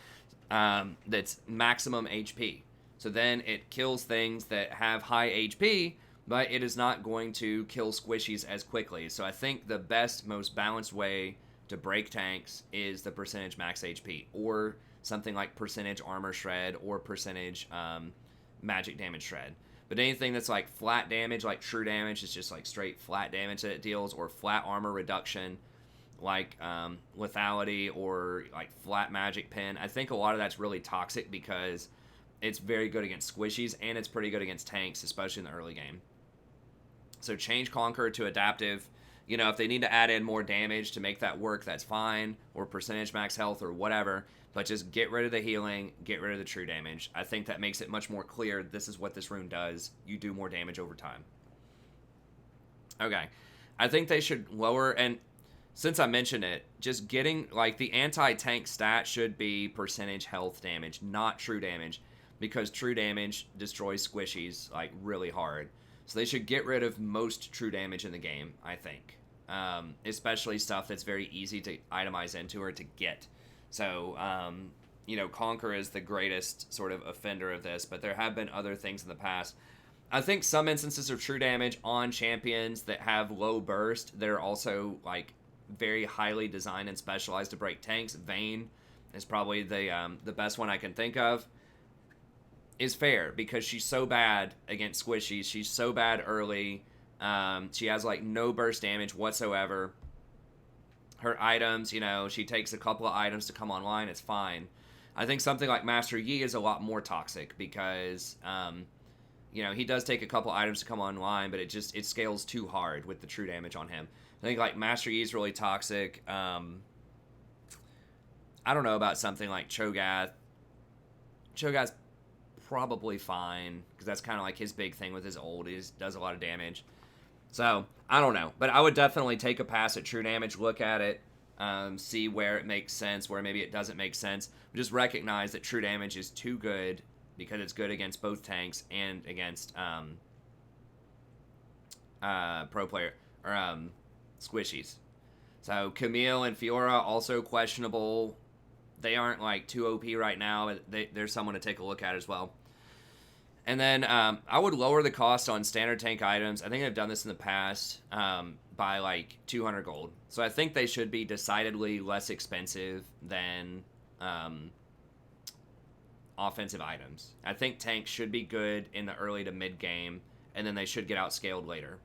That's maximum HP. So then it kills things that have high HP, but it is not going to kill squishies as quickly. So I think the best, most balanced way to break tanks is the percentage max HP, or something like percentage armor shred, or percentage magic damage shred. But anything that's like flat damage, like true damage, is just like straight flat damage that it deals, or flat armor reduction, like lethality, or like flat magic pin. I think a lot of that's really toxic because it's very good against squishies, and it's pretty good against tanks, especially in the early game. So change Conquer to adaptive. If they need to add in more damage to make that work, that's fine, or percentage max health or whatever, but just get rid of the healing, get rid of the true damage. I think that makes it much more clear this is what this rune does. You do more damage over time. Okay. I think they should lower, and since I mentioned it, just getting, like, the anti-tank stat should be percentage health damage, not true damage, because true damage destroys squishies, like, really hard. So they should get rid of most true damage in the game, I think. Especially stuff that's very easy to itemize into or to get. So, Conquer is the greatest sort of offender of this, but there have been other things in the past. I think some instances of true damage on champions that have low burst, they're also, like, very highly designed and specialized to break tanks. Vayne is probably the best one I can think of. Is fair because she's so bad against squishies. She's so bad early. She has like no burst damage whatsoever. Her items, she takes a couple of items to come online. It's fine. I think something like Master Yi is a lot more toxic because, he does take a couple of items to come online, but it scales too hard with the true damage on him. I think like Master Yi is really toxic. I don't know about something like Cho'Gath. Cho'Gath's probably fine because that's kind of like his big thing with his ult. He does a lot of damage. So I don't know, but I would definitely take a pass at true damage, look at it, see where it makes sense, where maybe it doesn't make sense. But just recognize that true damage is too good because it's good against both tanks and against pro player or squishies. So Camille and Fiora also questionable. They aren't like too OP right now. There's someone to take a look at as well. And then I would lower the cost on standard tank items. I think I've done this in the past by like 200 gold. So I think they should be decidedly less expensive than offensive items. I think tanks should be good in the early to mid game, and then they should get outscaled later.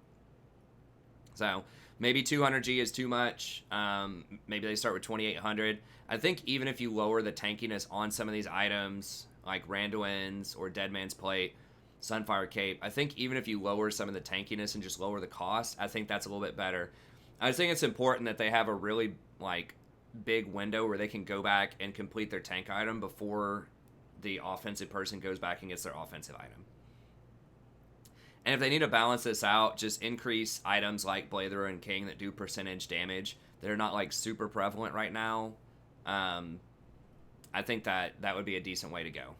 So maybe 200G is too much. Maybe they start with 2800. I think even if you lower the tankiness on some of these items, like Randuin's or Deadman's Plate, Sunfire Cape, I think even if you lower some of the tankiness and just lower the cost, I think that's a little bit better. I think it's important that they have a really like big window where they can go back and complete their tank item before the offensive person goes back and gets their offensive item. And if they need to balance this out, just increase items like Blatherer and King that do percentage damage. They're not like super prevalent right now. I think that would be a decent way to go.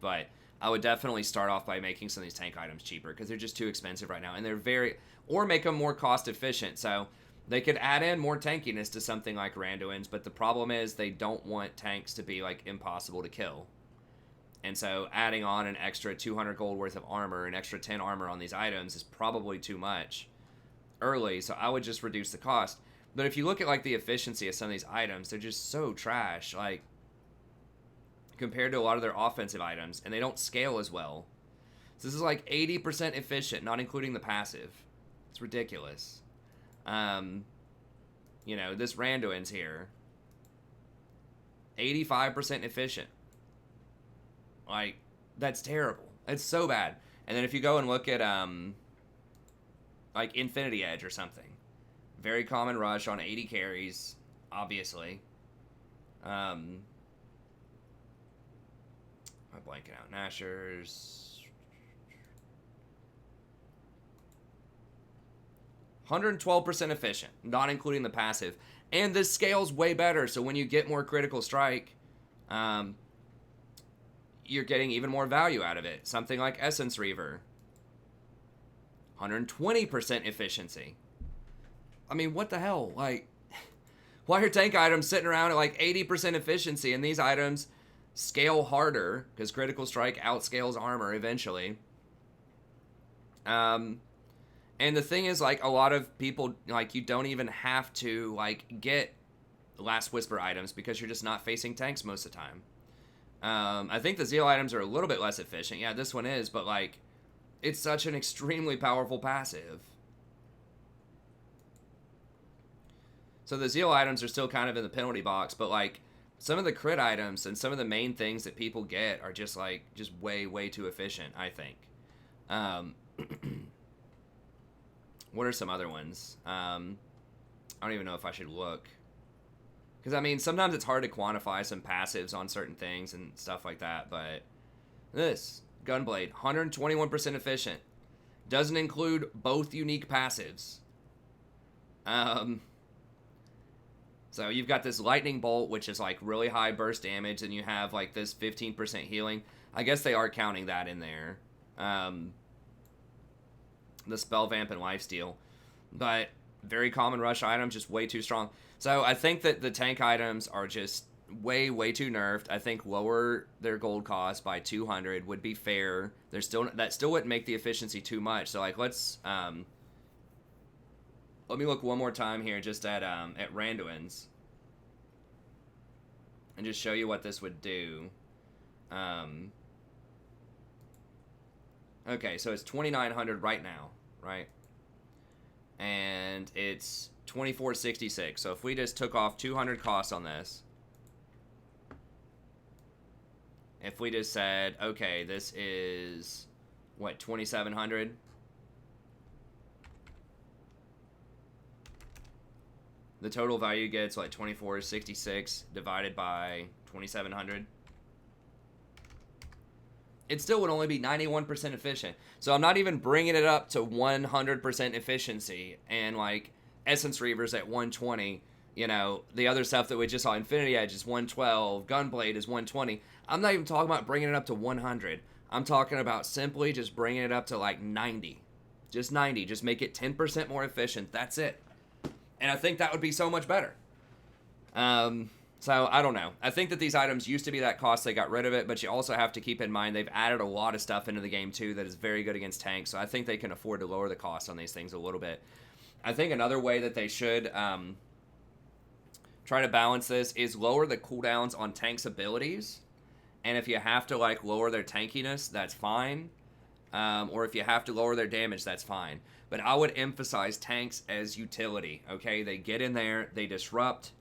But I would definitely start off by making some of these tank items cheaper because they're just too expensive right now. And they're or make them more cost efficient. So they could add in more tankiness to something like Randuin's, but the problem is they don't want tanks to be like impossible to kill. And so adding on an extra 200 gold worth of armor, an extra 10 armor on these items is probably too much early. So I would just reduce the cost. But if you look at like the efficiency of some of these items, they're just so trash. Like compared to a lot of their offensive items, and they don't scale as well. So this is like 80% efficient, not including the passive. It's ridiculous. You know, this Randuin's here. 85% efficient. Like, that's terrible. It's so bad. And then if you go and look at, like, Infinity Edge or something. Very common rush on 80 carries, obviously. I'm blanking out. Nashers. 112% efficient, not including the passive. And this scales way better, so when you get more critical strike, you're getting even more value out of it. Something like Essence Reaver. 120% efficiency. I mean, what the hell? Like, why are tank items sitting around at like 80% efficiency, and these items scale harder because critical strike outscales armor eventually. And the thing is, like, a lot of people, like, you don't even have to, like, get Last Whisper items because you're just not facing tanks most of the time. I think the Zeal items are a little bit less efficient. Yeah, this one is, but, like, it's such an extremely powerful passive. So the Zeal items are still kind of in the penalty box, but, like, some of the crit items and some of the main things that people get are just, like, just way, way too efficient, I think. What are some other ones? I don't even know if I should look. Because, I mean, sometimes it's hard to quantify some passives on certain things and stuff like that, but this, Gunblade, 121% efficient. Doesn't include both unique passives. So you've got this Lightning Bolt, which is, like, really high burst damage, and you have, like, this 15% healing. I guess they are counting that in there. The Spell Vamp and Lifesteal. But very common rush item, just way too strong. So I think that the tank items are just way, way too nerfed. I think lower their gold cost by 200 would be fair. That still wouldn't make the efficiency too much. So, like, let me look one more time here just at Randuin's. And just show you what this would do. Okay, so it's 2,900 right now, right? And it's 2,466. So if we just took off 200 costs on this, if we just said, okay, this is what, 2,700? The total value gets like 2,466 divided by 2,700. It still would only be 91% efficient. So I'm not even bringing it up to 100% efficiency. And, like, Essence Reaver's at 120. You know, the other stuff that we just saw, Infinity Edge is 112. Gunblade is 120. I'm not even talking about bringing it up to 100. I'm talking about simply just bringing it up to, like, 90. Just 90. Just make it 10% more efficient. That's it. And I think that would be so much better. So, I don't know. I think that these items used to be that cost. They got rid of it, but you also have to keep in mind they've added a lot of stuff into the game, too, that is very good against tanks. So, I think they can afford to lower the cost on these things a little bit. I think another way that they should try to balance this is lower the cooldowns on tanks' abilities. And if you have to, like, lower their tankiness, that's fine. Or if you have to lower their damage, that's fine. But I would emphasize tanks as utility, okay? They get in there, they disrupt.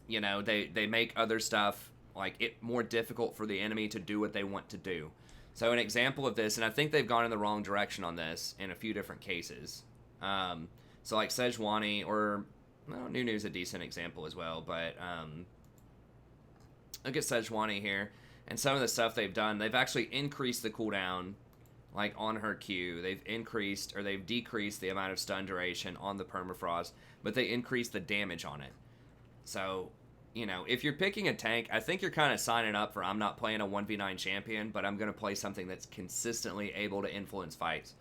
You know, they make other stuff, like, it more difficult for the enemy to do what they want to do. So an example of this, and I think they've gone in the wrong direction on this in a few different cases. So, like, Sejuani, or, well, Nunu's a decent example as well, but look at Sejuani here. And some of the stuff they've done, they've actually increased the cooldown, like on her Q, they've decreased the amount of stun duration on the permafrost, but they increased the damage on it. So, if you're picking a tank, I think you're kind of signing up for, I'm not playing a 1v9 champion, but I'm going to play something that's consistently able to influence fights.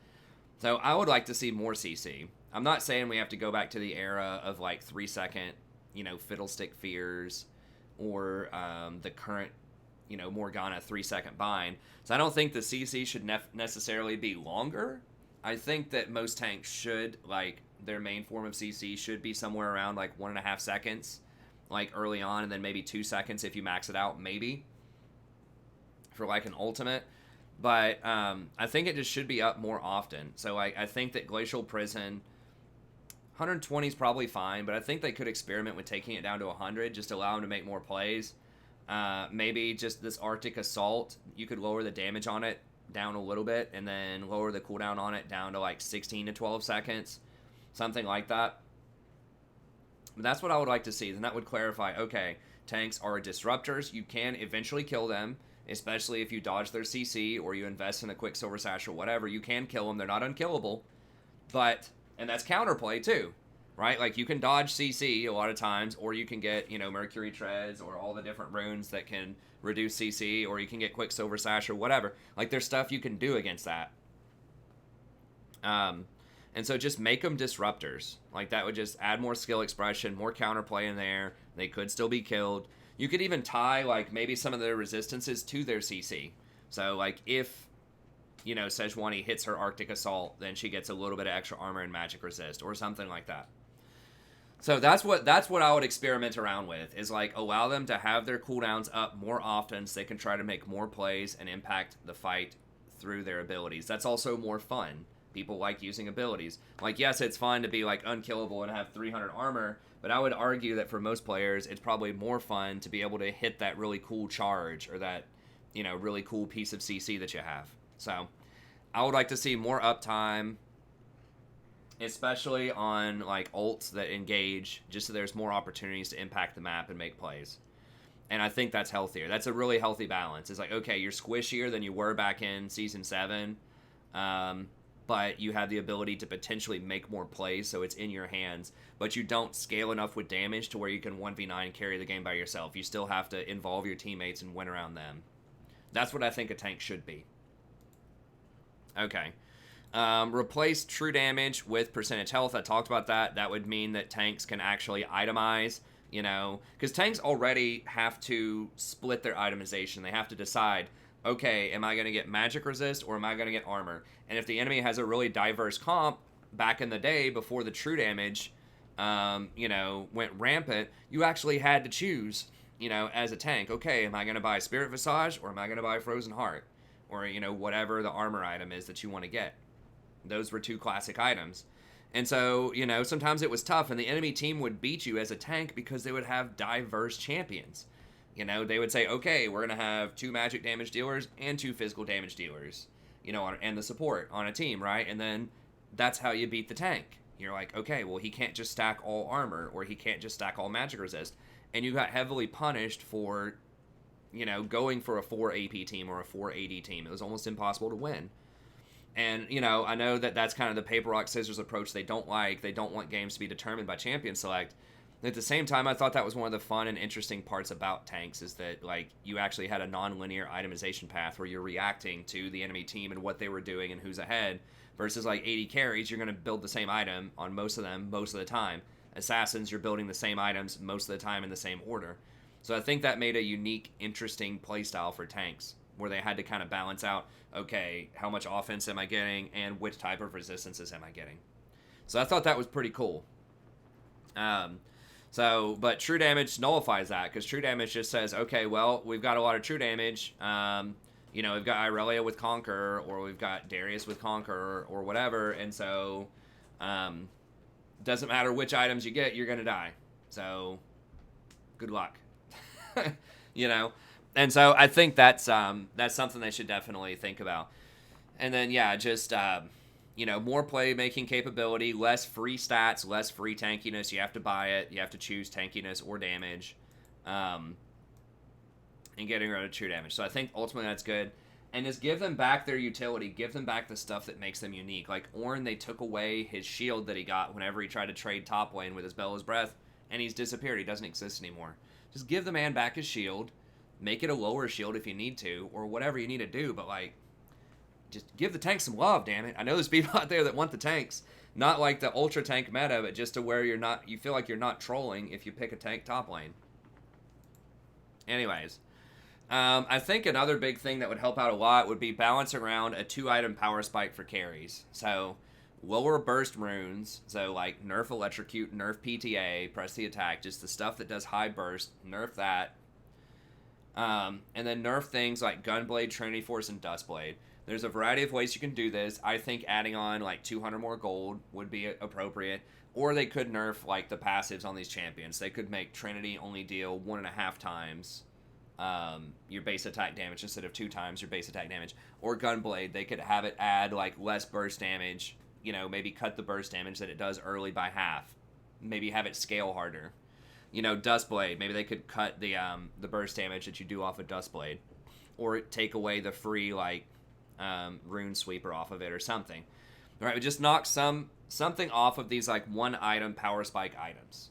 So I would like to see more CC. I'm not saying we have to go back to the era of like 3-second, fiddlestick fears, or the current, Morgana 3-second bind. So I don't think the CC should necessarily be longer. I think that most tanks should, like, their main form of CC should be somewhere around like 1.5 seconds, like early on, and then maybe 2 seconds if you max it out, maybe, for like an ultimate. But I think it just should be up more often. So I think that Glacial Prison, 120 is probably fine, but I think they could experiment with taking it down to 100, just allow them to make more plays. Maybe just this Arctic Assault, you could lower the damage on it down a little bit, and then lower the cooldown on it down to like 16 to 12 seconds, something like that. But that's what I would like to see. Then that would clarify, okay, tanks are disruptors. You can eventually kill them, especially if you dodge their CC or you invest in a Quicksilver Sash or whatever. You can kill them. They're not unkillable. And that's counterplay too, right? Like, you can dodge CC a lot of times, or you can get, Mercury Treads or all the different runes that can reduce CC, or you can get Quicksilver Sash or whatever. Like, there's stuff you can do against that. And so just make them disruptors. Like, that would just add more skill expression, more counterplay in there. They could still be killed. You could even tie, like, maybe some of their resistances to their CC. So, like, if, Sejuani hits her Arctic Assault, then she gets a little bit of extra armor and magic resist, or something like that. So that's what I would experiment around with, is, like, allow them to have their cooldowns up more often so they can try to make more plays and impact the fight through their abilities. That's also more fun. People like using abilities. Like, yes, it's fun to be, like, unkillable and have 300 armor, but I would argue that for most players, it's probably more fun to be able to hit that really cool charge, or that, really cool piece of CC that you have. So, I would like to see more uptime, especially on, like, ults that engage, just so there's more opportunities to impact the map and make plays. And I think that's healthier. That's a really healthy balance. It's like, okay, you're squishier than you were back in Season 7, but you have the ability to potentially make more plays, so it's in your hands. But you don't scale enough with damage to where you can 1v9 and carry the game by yourself. You still have to involve your teammates and win around them. That's what I think a tank should be. Okay. Replace true damage with percentage health. I talked about that. That would mean that tanks can actually itemize, because tanks already have to split their itemization. They have to decide, okay, am I going to get magic resist or am I going to get armor? And if the enemy has a really diverse comp, back in the day before the true damage, went rampant, you actually had to choose, as a tank, okay, am I going to buy Spirit Visage or am I going to buy Frozen Heart? Or, whatever the armor item is that you want to get. Those were two classic items. And so, sometimes it was tough, and the enemy team would beat you as a tank because they would have diverse champions. They would say, okay, we're going to have 2 magic damage dealers and 2 physical damage dealers, and the support on a team, right? And then that's how you beat the tank. You're like, okay, well, he can't just stack all armor, or he can't just stack all magic resist. And you got heavily punished for, going for a 4 AP team or a 4 AD team. It was almost impossible to win. And, I know that that's kind of the paper, rock, scissors approach they don't like. They don't want games to be determined by champion select. At the same time, I thought that was one of the fun and interesting parts about tanks, is that, like, you actually had a non-linear itemization path where you're reacting to the enemy team and what they were doing and who's ahead, versus, like, AD carries, you're going to build the same item on most of them most of the time. Assassins, you're building the same items most of the time in the same order. So I think that made a unique, interesting playstyle for tanks, where they had to kind of balance out, okay, how much offense am I getting and which type of resistances am I getting? So I thought that was pretty cool. But true damage nullifies that, because true damage just says, okay, well, we've got a lot of true damage. We've got Irelia with Conquer, or we've got Darius with Conquer, or whatever, and so doesn't matter which items you get, you're going to die. So good luck. And so I think that's something they should definitely think about. And then, yeah, just, more playmaking capability, less free stats, less free tankiness. You have to buy it. You have to choose tankiness or damage. And getting rid of true damage. So I think ultimately that's good. and just give them back their utility. Give them back the stuff that makes them unique. Like Ornn, they took away his shield that he got whenever he tried to trade top lane with his Bella's Breath, and he's disappeared. He doesn't exist anymore. Just give the man back his shield, make it a lower shield if you need to, or whatever you need to do, but like, just give the tanks some love, damn it. I know there's people out there that want the tanks, not like the ultra tank meta, but just to where you feel like you're not trolling if you pick a tank top lane. Anyways, I think another big thing that would help out a lot would be balancing around a 2-item power spike for carries. So lower burst runes, so like nerf electrocute, nerf PTA, press the attack, just the stuff that does high burst, nerf that. And then nerf things like Gunblade, Trinity Force, and Dustblade. There's a variety of ways you can do this. I think adding on like 200 more gold would be appropriate. Or they could nerf like the passives on these champions. They could make Trinity only deal 1.5 times your base attack damage instead of 2 times your base attack damage. Or Gunblade, they could have it add like less burst damage. You know, maybe cut the burst damage that it does early by half. Maybe have it scale harder. You know, Dustblade, maybe they could cut the burst damage that you do off of Dustblade. Or take away the free like rune sweeper off of it or something. All right, just knock something off of these like 1-item power spike items.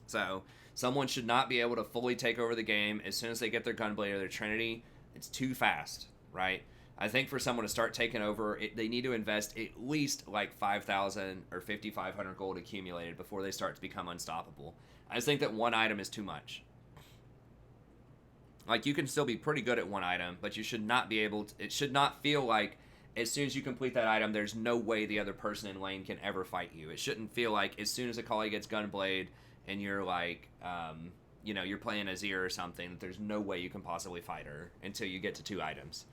So someone should not be able to fully take over the game as soon as they get their Gunblade or their Trinity. It's too fast, right? I think for someone to start taking over, they need to invest at least like 5,000 or 5,500 gold accumulated before they start to become unstoppable. I just think that 1 item is too much. Like, you can still be pretty good at 1 item, but you should not be able to, it should not feel like as soon as you complete that item, there's no way the other person in lane can ever fight you. It shouldn't feel like as soon as Akali gets Gunblade and you're like, you know, you're playing Azir or something, that there's no way you can possibly fight her until you get to 2 items.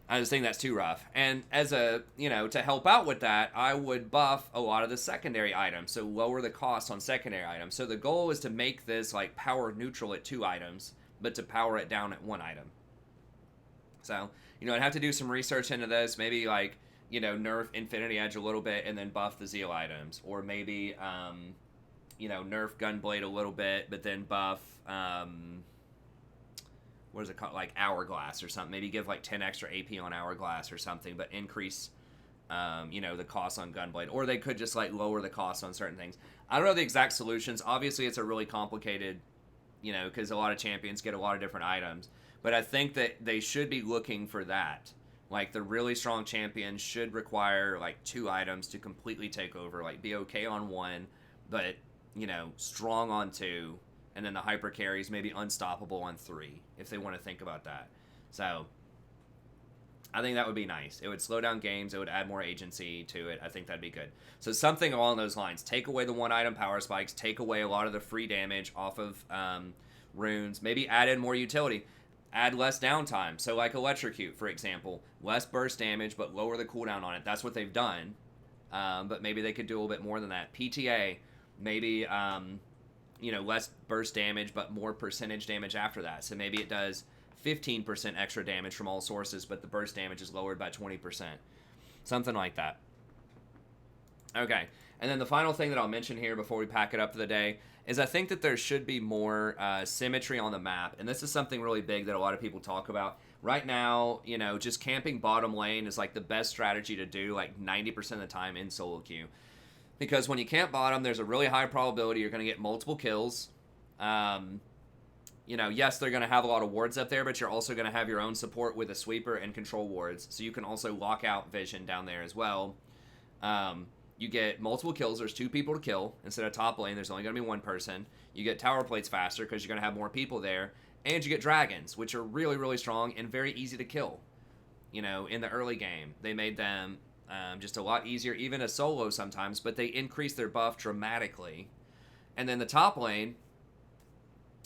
I just think that's too rough. And as a, you know, to help out with that, I would buff a lot of the secondary items, so lower the cost on secondary items. So the goal is to make this like power neutral at 2 items, but to power it down at 1 item. So, you know, I'd have to do some research into this. Maybe like, you know, nerf Infinity Edge a little bit and then buff the Zeal items. Or maybe, you know, nerf Gunblade a little bit, but then buff, what is it called? Like Hourglass or something. Maybe give like 10 extra AP on Hourglass or something, but increase, you know, the cost on Gunblade. Or they could just like lower the cost on certain things. I don't know the exact solutions. Obviously, it's a really complicated, you know, because a lot of champions get a lot of different items. But I think that they should be looking for that. Like, the really strong champions should require, like, 2 items to completely take over. Like, be okay on 1, but, you know, strong on 2. And then the hyper carries maybe unstoppable on 3, if they want to think about that. So, I think that would be nice. It would slow down games. It would add more agency to it. I think that'd be good. So, something along those lines. Take away the 1-item power spikes. Take away a lot of the free damage off of runes. Maybe add in more utility. Add less downtime. So like Electrocute, for example. Less burst damage, but lower the cooldown on it. That's what they've done. But maybe they could do a little bit more than that. PTA, maybe, you know, less burst damage, but more percentage damage after that. So maybe it does 15% extra damage from all sources, but the burst damage is lowered by 20%. Something like that. Okay. And then the final thing that I'll mention here before we pack it up for the day is I think that there should be more symmetry on the map. And this is something really big that a lot of people talk about. Right now, you know, just camping bottom lane is like the best strategy to do like 90% of the time in solo queue. Because when you camp bottom, there's a really high probability you're going to get multiple kills. You know, yes, they're going to have a lot of wards up there, but you're also going to have your own support with a sweeper and control wards. So you can also lock out vision down there as well. You get multiple kills. There's 2 people to kill. Instead of top lane, there's only going to be 1 person. You get tower plates faster because you're going to have more people there. And you get dragons, which are really, really strong and very easy to kill. You know, in the early game, they made them just a lot easier, even a solo sometimes, but they increased their buff dramatically. And then the top lane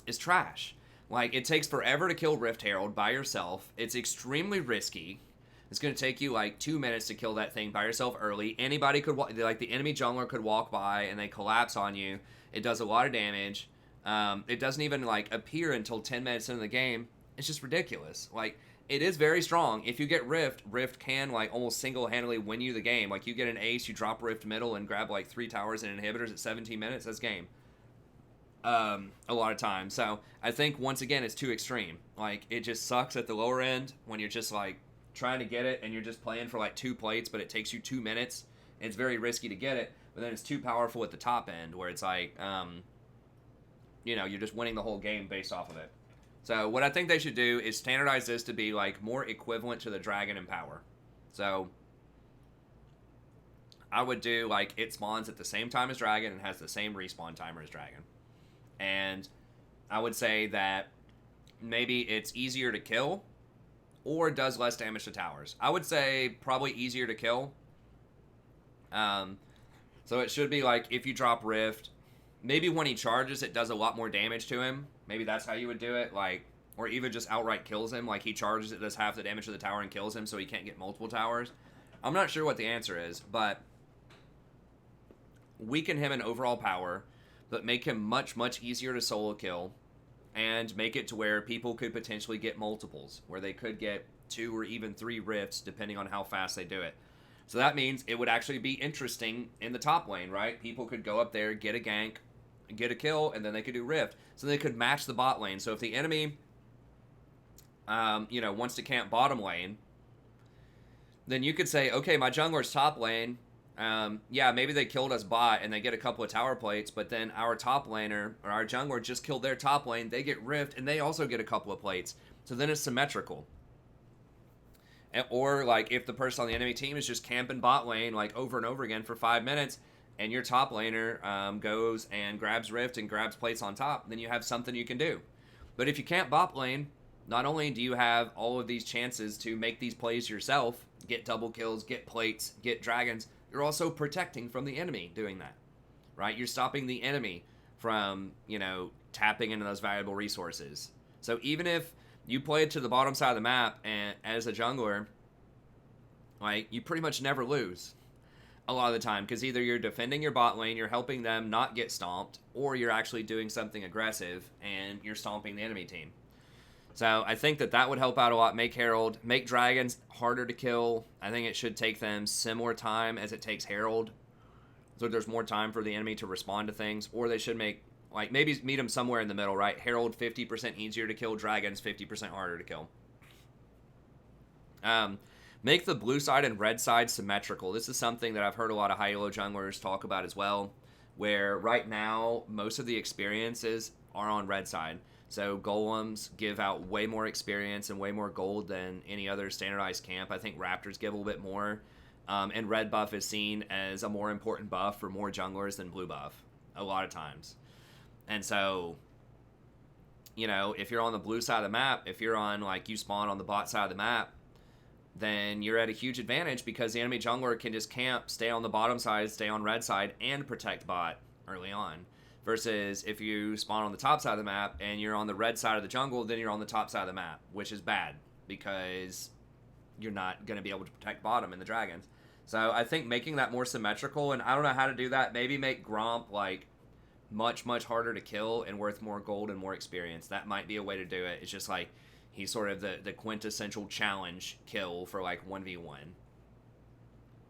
is trash. Like, it takes forever to kill Rift Herald by yourself. It's extremely risky. It's going to take you like 2 minutes to kill that thing by yourself early. Anybody could, like the enemy jungler could walk by and they collapse on you. It does a lot of damage. It doesn't even like appear until 10 minutes into the game. It's just ridiculous. Like, it is very strong. If you get Rift, Rift can like almost single-handedly win you the game. Like, you get an ace, you drop Rift middle and grab like 3 towers and inhibitors at 17 minutes. That's game. a lot of times. So I think once again it's too extreme. Like it just sucks at the lower end when you're just like trying to get it and you're just playing for like 2 plates, but it takes you 2 minutes. And it's very risky to get it, but then it's too powerful at the top end where it's like, you're just winning the whole game based off of it. So what I think they should do is standardize this to be like more equivalent to the dragon in power. So I would do like it spawns at the same time as dragon and has the same respawn timer as dragon. And I would say that maybe it's easier to kill or does less damage to towers. I would say probably easier to kill. So it should be like if you drop Rift, maybe when he charges it does a lot more damage to him. Maybe that's how you would do it. Like, or even just outright kills him. Like he charges it, does half the damage to the tower and kills him so he can't get multiple towers. I'm not sure what the answer is, but weaken him in overall power, but make him much, much easier to solo kill, and make it to where people could potentially get multiples, where they could get 2 or even 3 rifts, depending on how fast they do it. So that means it would actually be interesting in the top lane, right? People could go up there, get a gank, get a kill, and then they could do rift. So they could match the bot lane. So if the enemy, wants to camp bottom lane, then you could say, okay, my jungler's top lane, maybe they killed us bot and they get a couple of tower plates, but then our top laner or our jungler just killed their top lane. They get rift and they also get a couple of plates. So then it's symmetrical. Or like if the person on the enemy team is just camping bot lane like over and over again for 5 minutes, and your top laner goes and grabs rift and grabs plates on top, then you have something you can do. But if you camp bot lane, not only do you have all of these chances to make these plays yourself, get double kills, get plates, get dragons, you're also protecting from the enemy doing that, right? You're stopping the enemy from, tapping into those valuable resources. So even if you play it to the bottom side of the map and as a jungler, like you pretty much never lose a lot of the time, because either you're defending your bot lane, you're helping them not get stomped, or you're actually doing something aggressive and you're stomping the enemy team. So I think that would help out a lot. Make Herald, make dragons harder to kill. I think it should take them similar time as it takes Herald, so there's more time for the enemy to respond to things. Or they should make, like, maybe meet them somewhere in the middle, right? Herald 50% easier to kill, dragons 50% harder to kill. Make the blue side and red side symmetrical. This is something that I've heard a lot of high-elo junglers talk about as well, where right now most of the experiences are on red side. So golems give out way more experience and way more gold than any other standardized camp. I think raptors give a little bit more. And red buff is seen as a more important buff for more junglers than blue buff a lot of times. And so, if you're on the blue side of the map, if you're on, like, you spawn on the bot side of the map, then you're at a huge advantage because the enemy jungler can just camp, stay on the bottom side, stay on red side, and protect bot early on. Versus if you spawn on the top side of the map and you're on the red side of the jungle, then you're on the top side of the map, which is bad because you're not going to be able to protect bottom in the dragons. So I think making that more symmetrical, and I don't know how to do that, maybe make Gromp like much, much harder to kill and worth more gold and more experience. That might be a way to do it. It's just like he's sort of the quintessential challenge kill for like 1v1.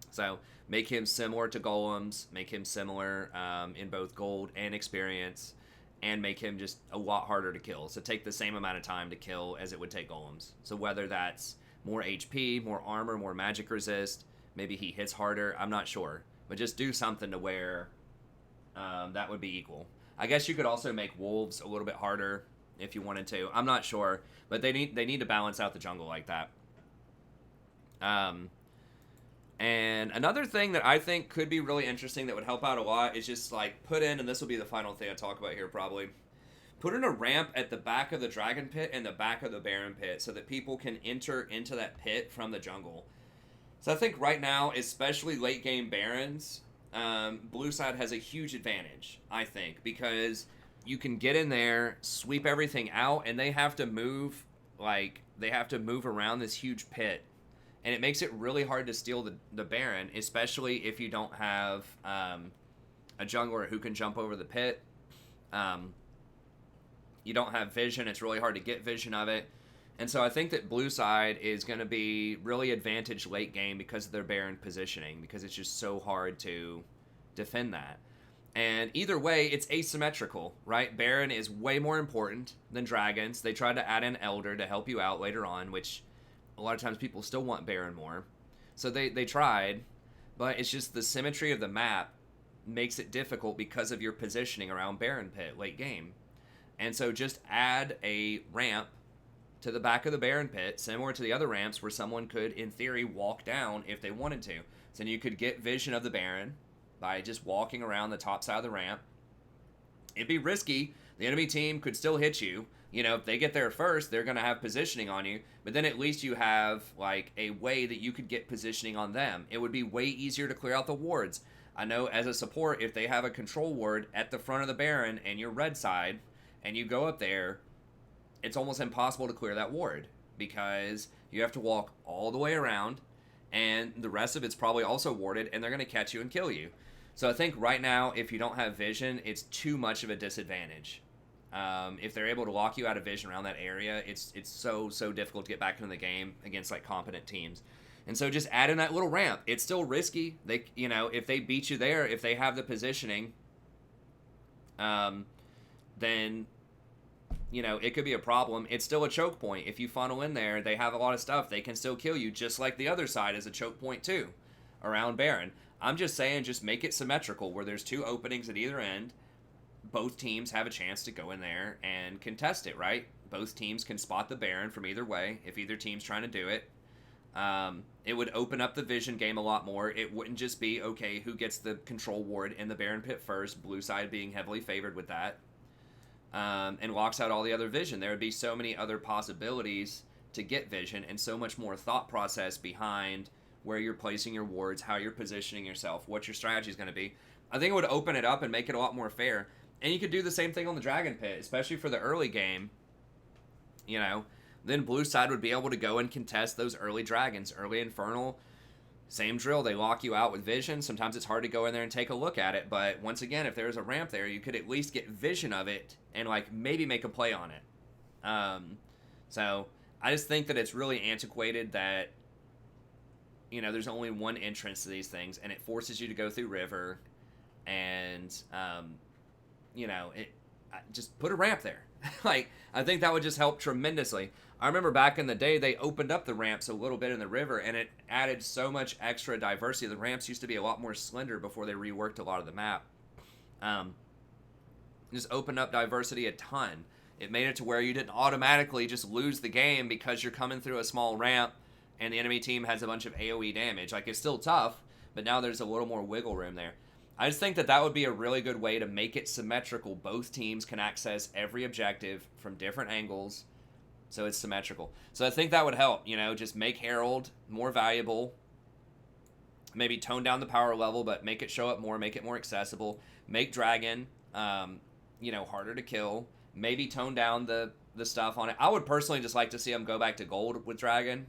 So make him similar to golems, make him similar in both gold and experience, and make him just a lot harder to kill. So take the same amount of time to kill as it would take golems. So whether that's more HP, more armor, more magic resist, maybe he hits harder, I'm not sure. But just do something to where that would be equal. I guess you could also make wolves a little bit harder if you wanted to. I'm not sure, but they need to balance out the jungle like that. And another thing that I think could be really interesting that would help out a lot is just like put in, and this will be the final thing I talk about here probably, put in a ramp at the back of the dragon pit and the back of the baron pit so that people can enter into that pit from the jungle. So I think right now, especially late game barons, blue side has a huge advantage, I think, because you can get in there, sweep everything out, and they have to move around this huge pit. And it makes it really hard to steal the Baron, especially if you don't have a jungler who can jump over the pit. You don't have vision. It's really hard to get vision of it. And so I think that blue side is going to be really advantaged late game because of their Baron positioning, because it's just so hard to defend that. And either way, it's asymmetrical, right? Baron is way more important than dragons. They tried to add in Elder to help you out later on, which a lot of times people still want Baron more. So they tried, but it's just the symmetry of the map makes it difficult because of your positioning around Baron Pit late game. And so just add a ramp to the back of the Baron Pit, similar to the other ramps where someone could, in theory, walk down if they wanted to. So then you could get vision of the Baron by just walking around the top side of the ramp. It'd be risky. The enemy team could still hit you. You know, if they get there first, they're going to have positioning on you. But then at least you have, like, a way that you could get positioning on them. It would be way easier to clear out the wards. I know as a support, if they have a control ward at the front of the Baron and you're red side, and you go up there, it's almost impossible to clear that ward because you have to walk all the way around, and the rest of it's probably also warded, and they're going to catch you and kill you. So I think right now, if you don't have vision, it's too much of a disadvantage. If they're able to lock you out of vision around that area, it's so difficult to get back into the game against like competent teams. And so just add in that little ramp. It's still risky. They, you know, if they beat you there, if they have the positioning, then, you know, it could be a problem. It's still a choke point. If you funnel in there, they have a lot of stuff. They can still kill you, just like the other side is a choke point too, around Baron. I'm just saying, just make it symmetrical, where there's two openings at either end. Both teams have a chance to go in there and contest it, right? Both teams can spot the Baron from either way, if either team's trying to do it. It would open up the vision game a lot more. It wouldn't just be, okay, who gets the control ward in the Baron Pit first, blue side being heavily favored with that, and locks out all the other vision. There would be so many other possibilities to get vision, and so much more thought process behind where you're placing your wards, how you're positioning yourself, what your strategy is going to be. I think it would open it up and make it a lot more fair. And you could do the same thing on the Dragon Pit, especially for the early game. You know, then blue side would be able to go and contest those early dragons, early Infernal. Same drill, they lock you out with vision. Sometimes it's hard to go in there and take a look at it, but once again, if there's a ramp there, you could at least get vision of it and like maybe make a play on it. So I just think that it's really antiquated that, you know, there's only one entrance to these things, and it forces you to go through river, and you know, just put a ramp there. Like, I think that would just help tremendously. I remember back in the day, they opened up the ramps a little bit in the river, and it added so much extra diversity. The ramps used to be a lot more slender before they reworked a lot of the map. Just opened up diversity a ton. It made it to where you didn't automatically just lose the game because you're coming through a small ramp and the enemy team has a bunch of AoE damage. Like, it's still tough, but now there's a little more wiggle room there. I just think that that would be a really good way to make it symmetrical. Both teams can access every objective from different angles, so it's symmetrical. So I think that would help, you know, just make Herald more valuable, maybe tone down the power level, but make it show up more, make it more accessible, make Dragon, you know, harder to kill, maybe tone down the stuff on it. I would personally just like to see them go back to gold with Dragon,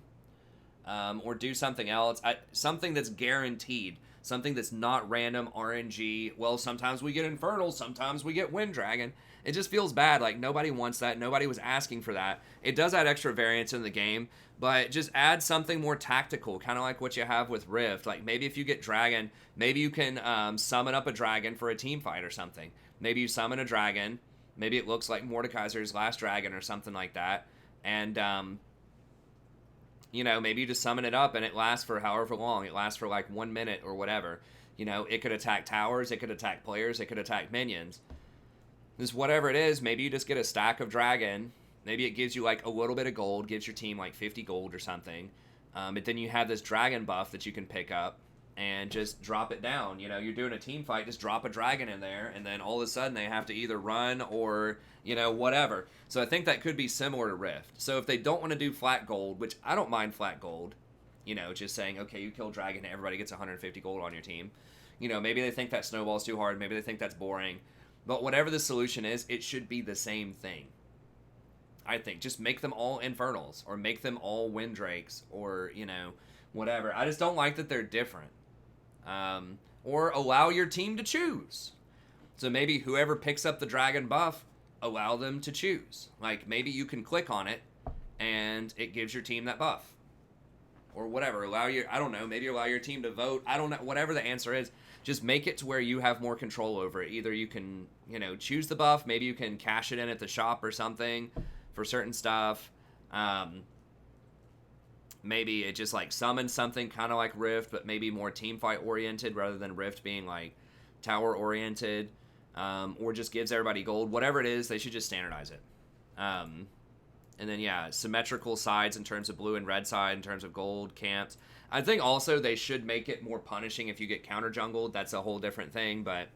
or do something else, something that's guaranteed. Something that's not random RNG. Well, sometimes we get Infernal, sometimes we get Wind Dragon. It just feels bad. Like, nobody wants that. Nobody was asking for that. It does add extra variance in the game, but just add something more tactical, kind of like what you have with Rift. Like, maybe if you get Dragon, maybe you can summon up a Dragon for a team fight or something. Maybe you summon a Dragon. Maybe it looks like Mordekaiser's last Dragon or something like that. And, you know, maybe you just summon it up and it lasts for however long. It lasts for like 1 minute or whatever. You know, it could attack towers, it could attack players, it could attack minions. Just whatever it is, maybe you just get a stack of Dragon. Maybe it gives you like a little bit of gold, gives your team like 50 gold or something. But then you have this Dragon buff that you can pick up and just drop it down. You know, you're doing a team fight, just drop a Dragon in there, and then all of a sudden they have to either run or, you know, whatever. So I think that could be similar to Rift. So if they don't want to do flat gold, which I don't mind flat gold, you know, just saying, okay, you kill Dragon, everybody gets 150 gold on your team. You know, maybe they think that snowball's too hard, maybe they think that's boring. But whatever the solution is, it should be the same thing. I think. Just make them all Infernals, or make them all Windrakes, or, you know, whatever. I just don't like that they're different. Or allow your team to choose. So maybe whoever picks up the Dragon buff, allow them to choose. Like, maybe you can click on it, and it gives your team that buff. Or whatever. I don't know, maybe allow your team to vote. I don't know, whatever the answer is. just make it to where you have more control over it. Either you can, choose the buff, maybe you can cash it in at the shop or something for certain stuff. Maybe it just like summons something kind of like Rift, but maybe more team fight oriented rather than Rift being like tower oriented, or just gives everybody gold. Whatever it is, they should just standardize it. And then, yeah, symmetrical sides in terms of blue and red side, in terms of gold, camps. I think also they should make it more punishing if you get counter jungled. That's a whole different thing, but,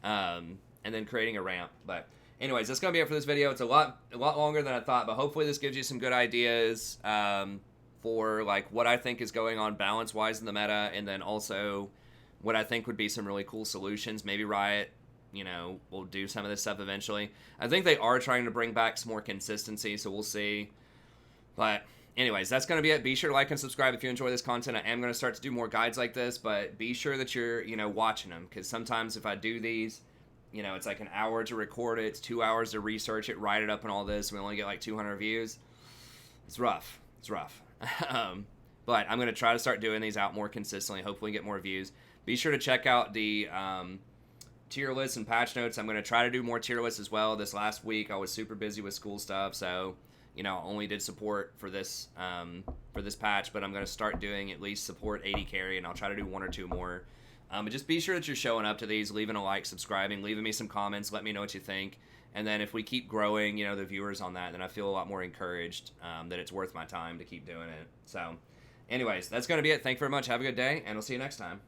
and then creating a ramp. But anyways, that's going to be it for this video. It's a lot longer than I thought, but hopefully this gives you some good ideas, for like what I think is going on balance-wise in the meta, and then also what I think would be some really cool solutions. Maybe Riot, will do some of this stuff eventually. I think they are trying to bring back some more consistency, so we'll see. But anyways, that's going to be it. Be sure to like and subscribe if you enjoy this content. I am going to start to do more guides like this, but be sure that you're, watching them, because sometimes if I do these, it's like an hour to record it, it's 2 hours to research it, write it up and all this, and we only get like 200 views. It's rough. It's rough. But I'm going to try to start doing these out more consistently, hopefully get more views. Be sure to check out the tier lists and patch notes. I'm going to try to do more tier lists as well. This last week I was super busy with school stuff, so only did support for this patch, but I'm going to start doing at least support 80 carry, and I'll try to do 1 or 2 more. But just be sure that you're showing up to these, leaving a like, subscribing, leaving me some comments, let me know what you think. And then if we keep growing, the viewers on that, then I feel a lot more encouraged that it's worth my time to keep doing it. So anyways, that's going to be it. Thank you very much. Have a good day, and we'll see you next time.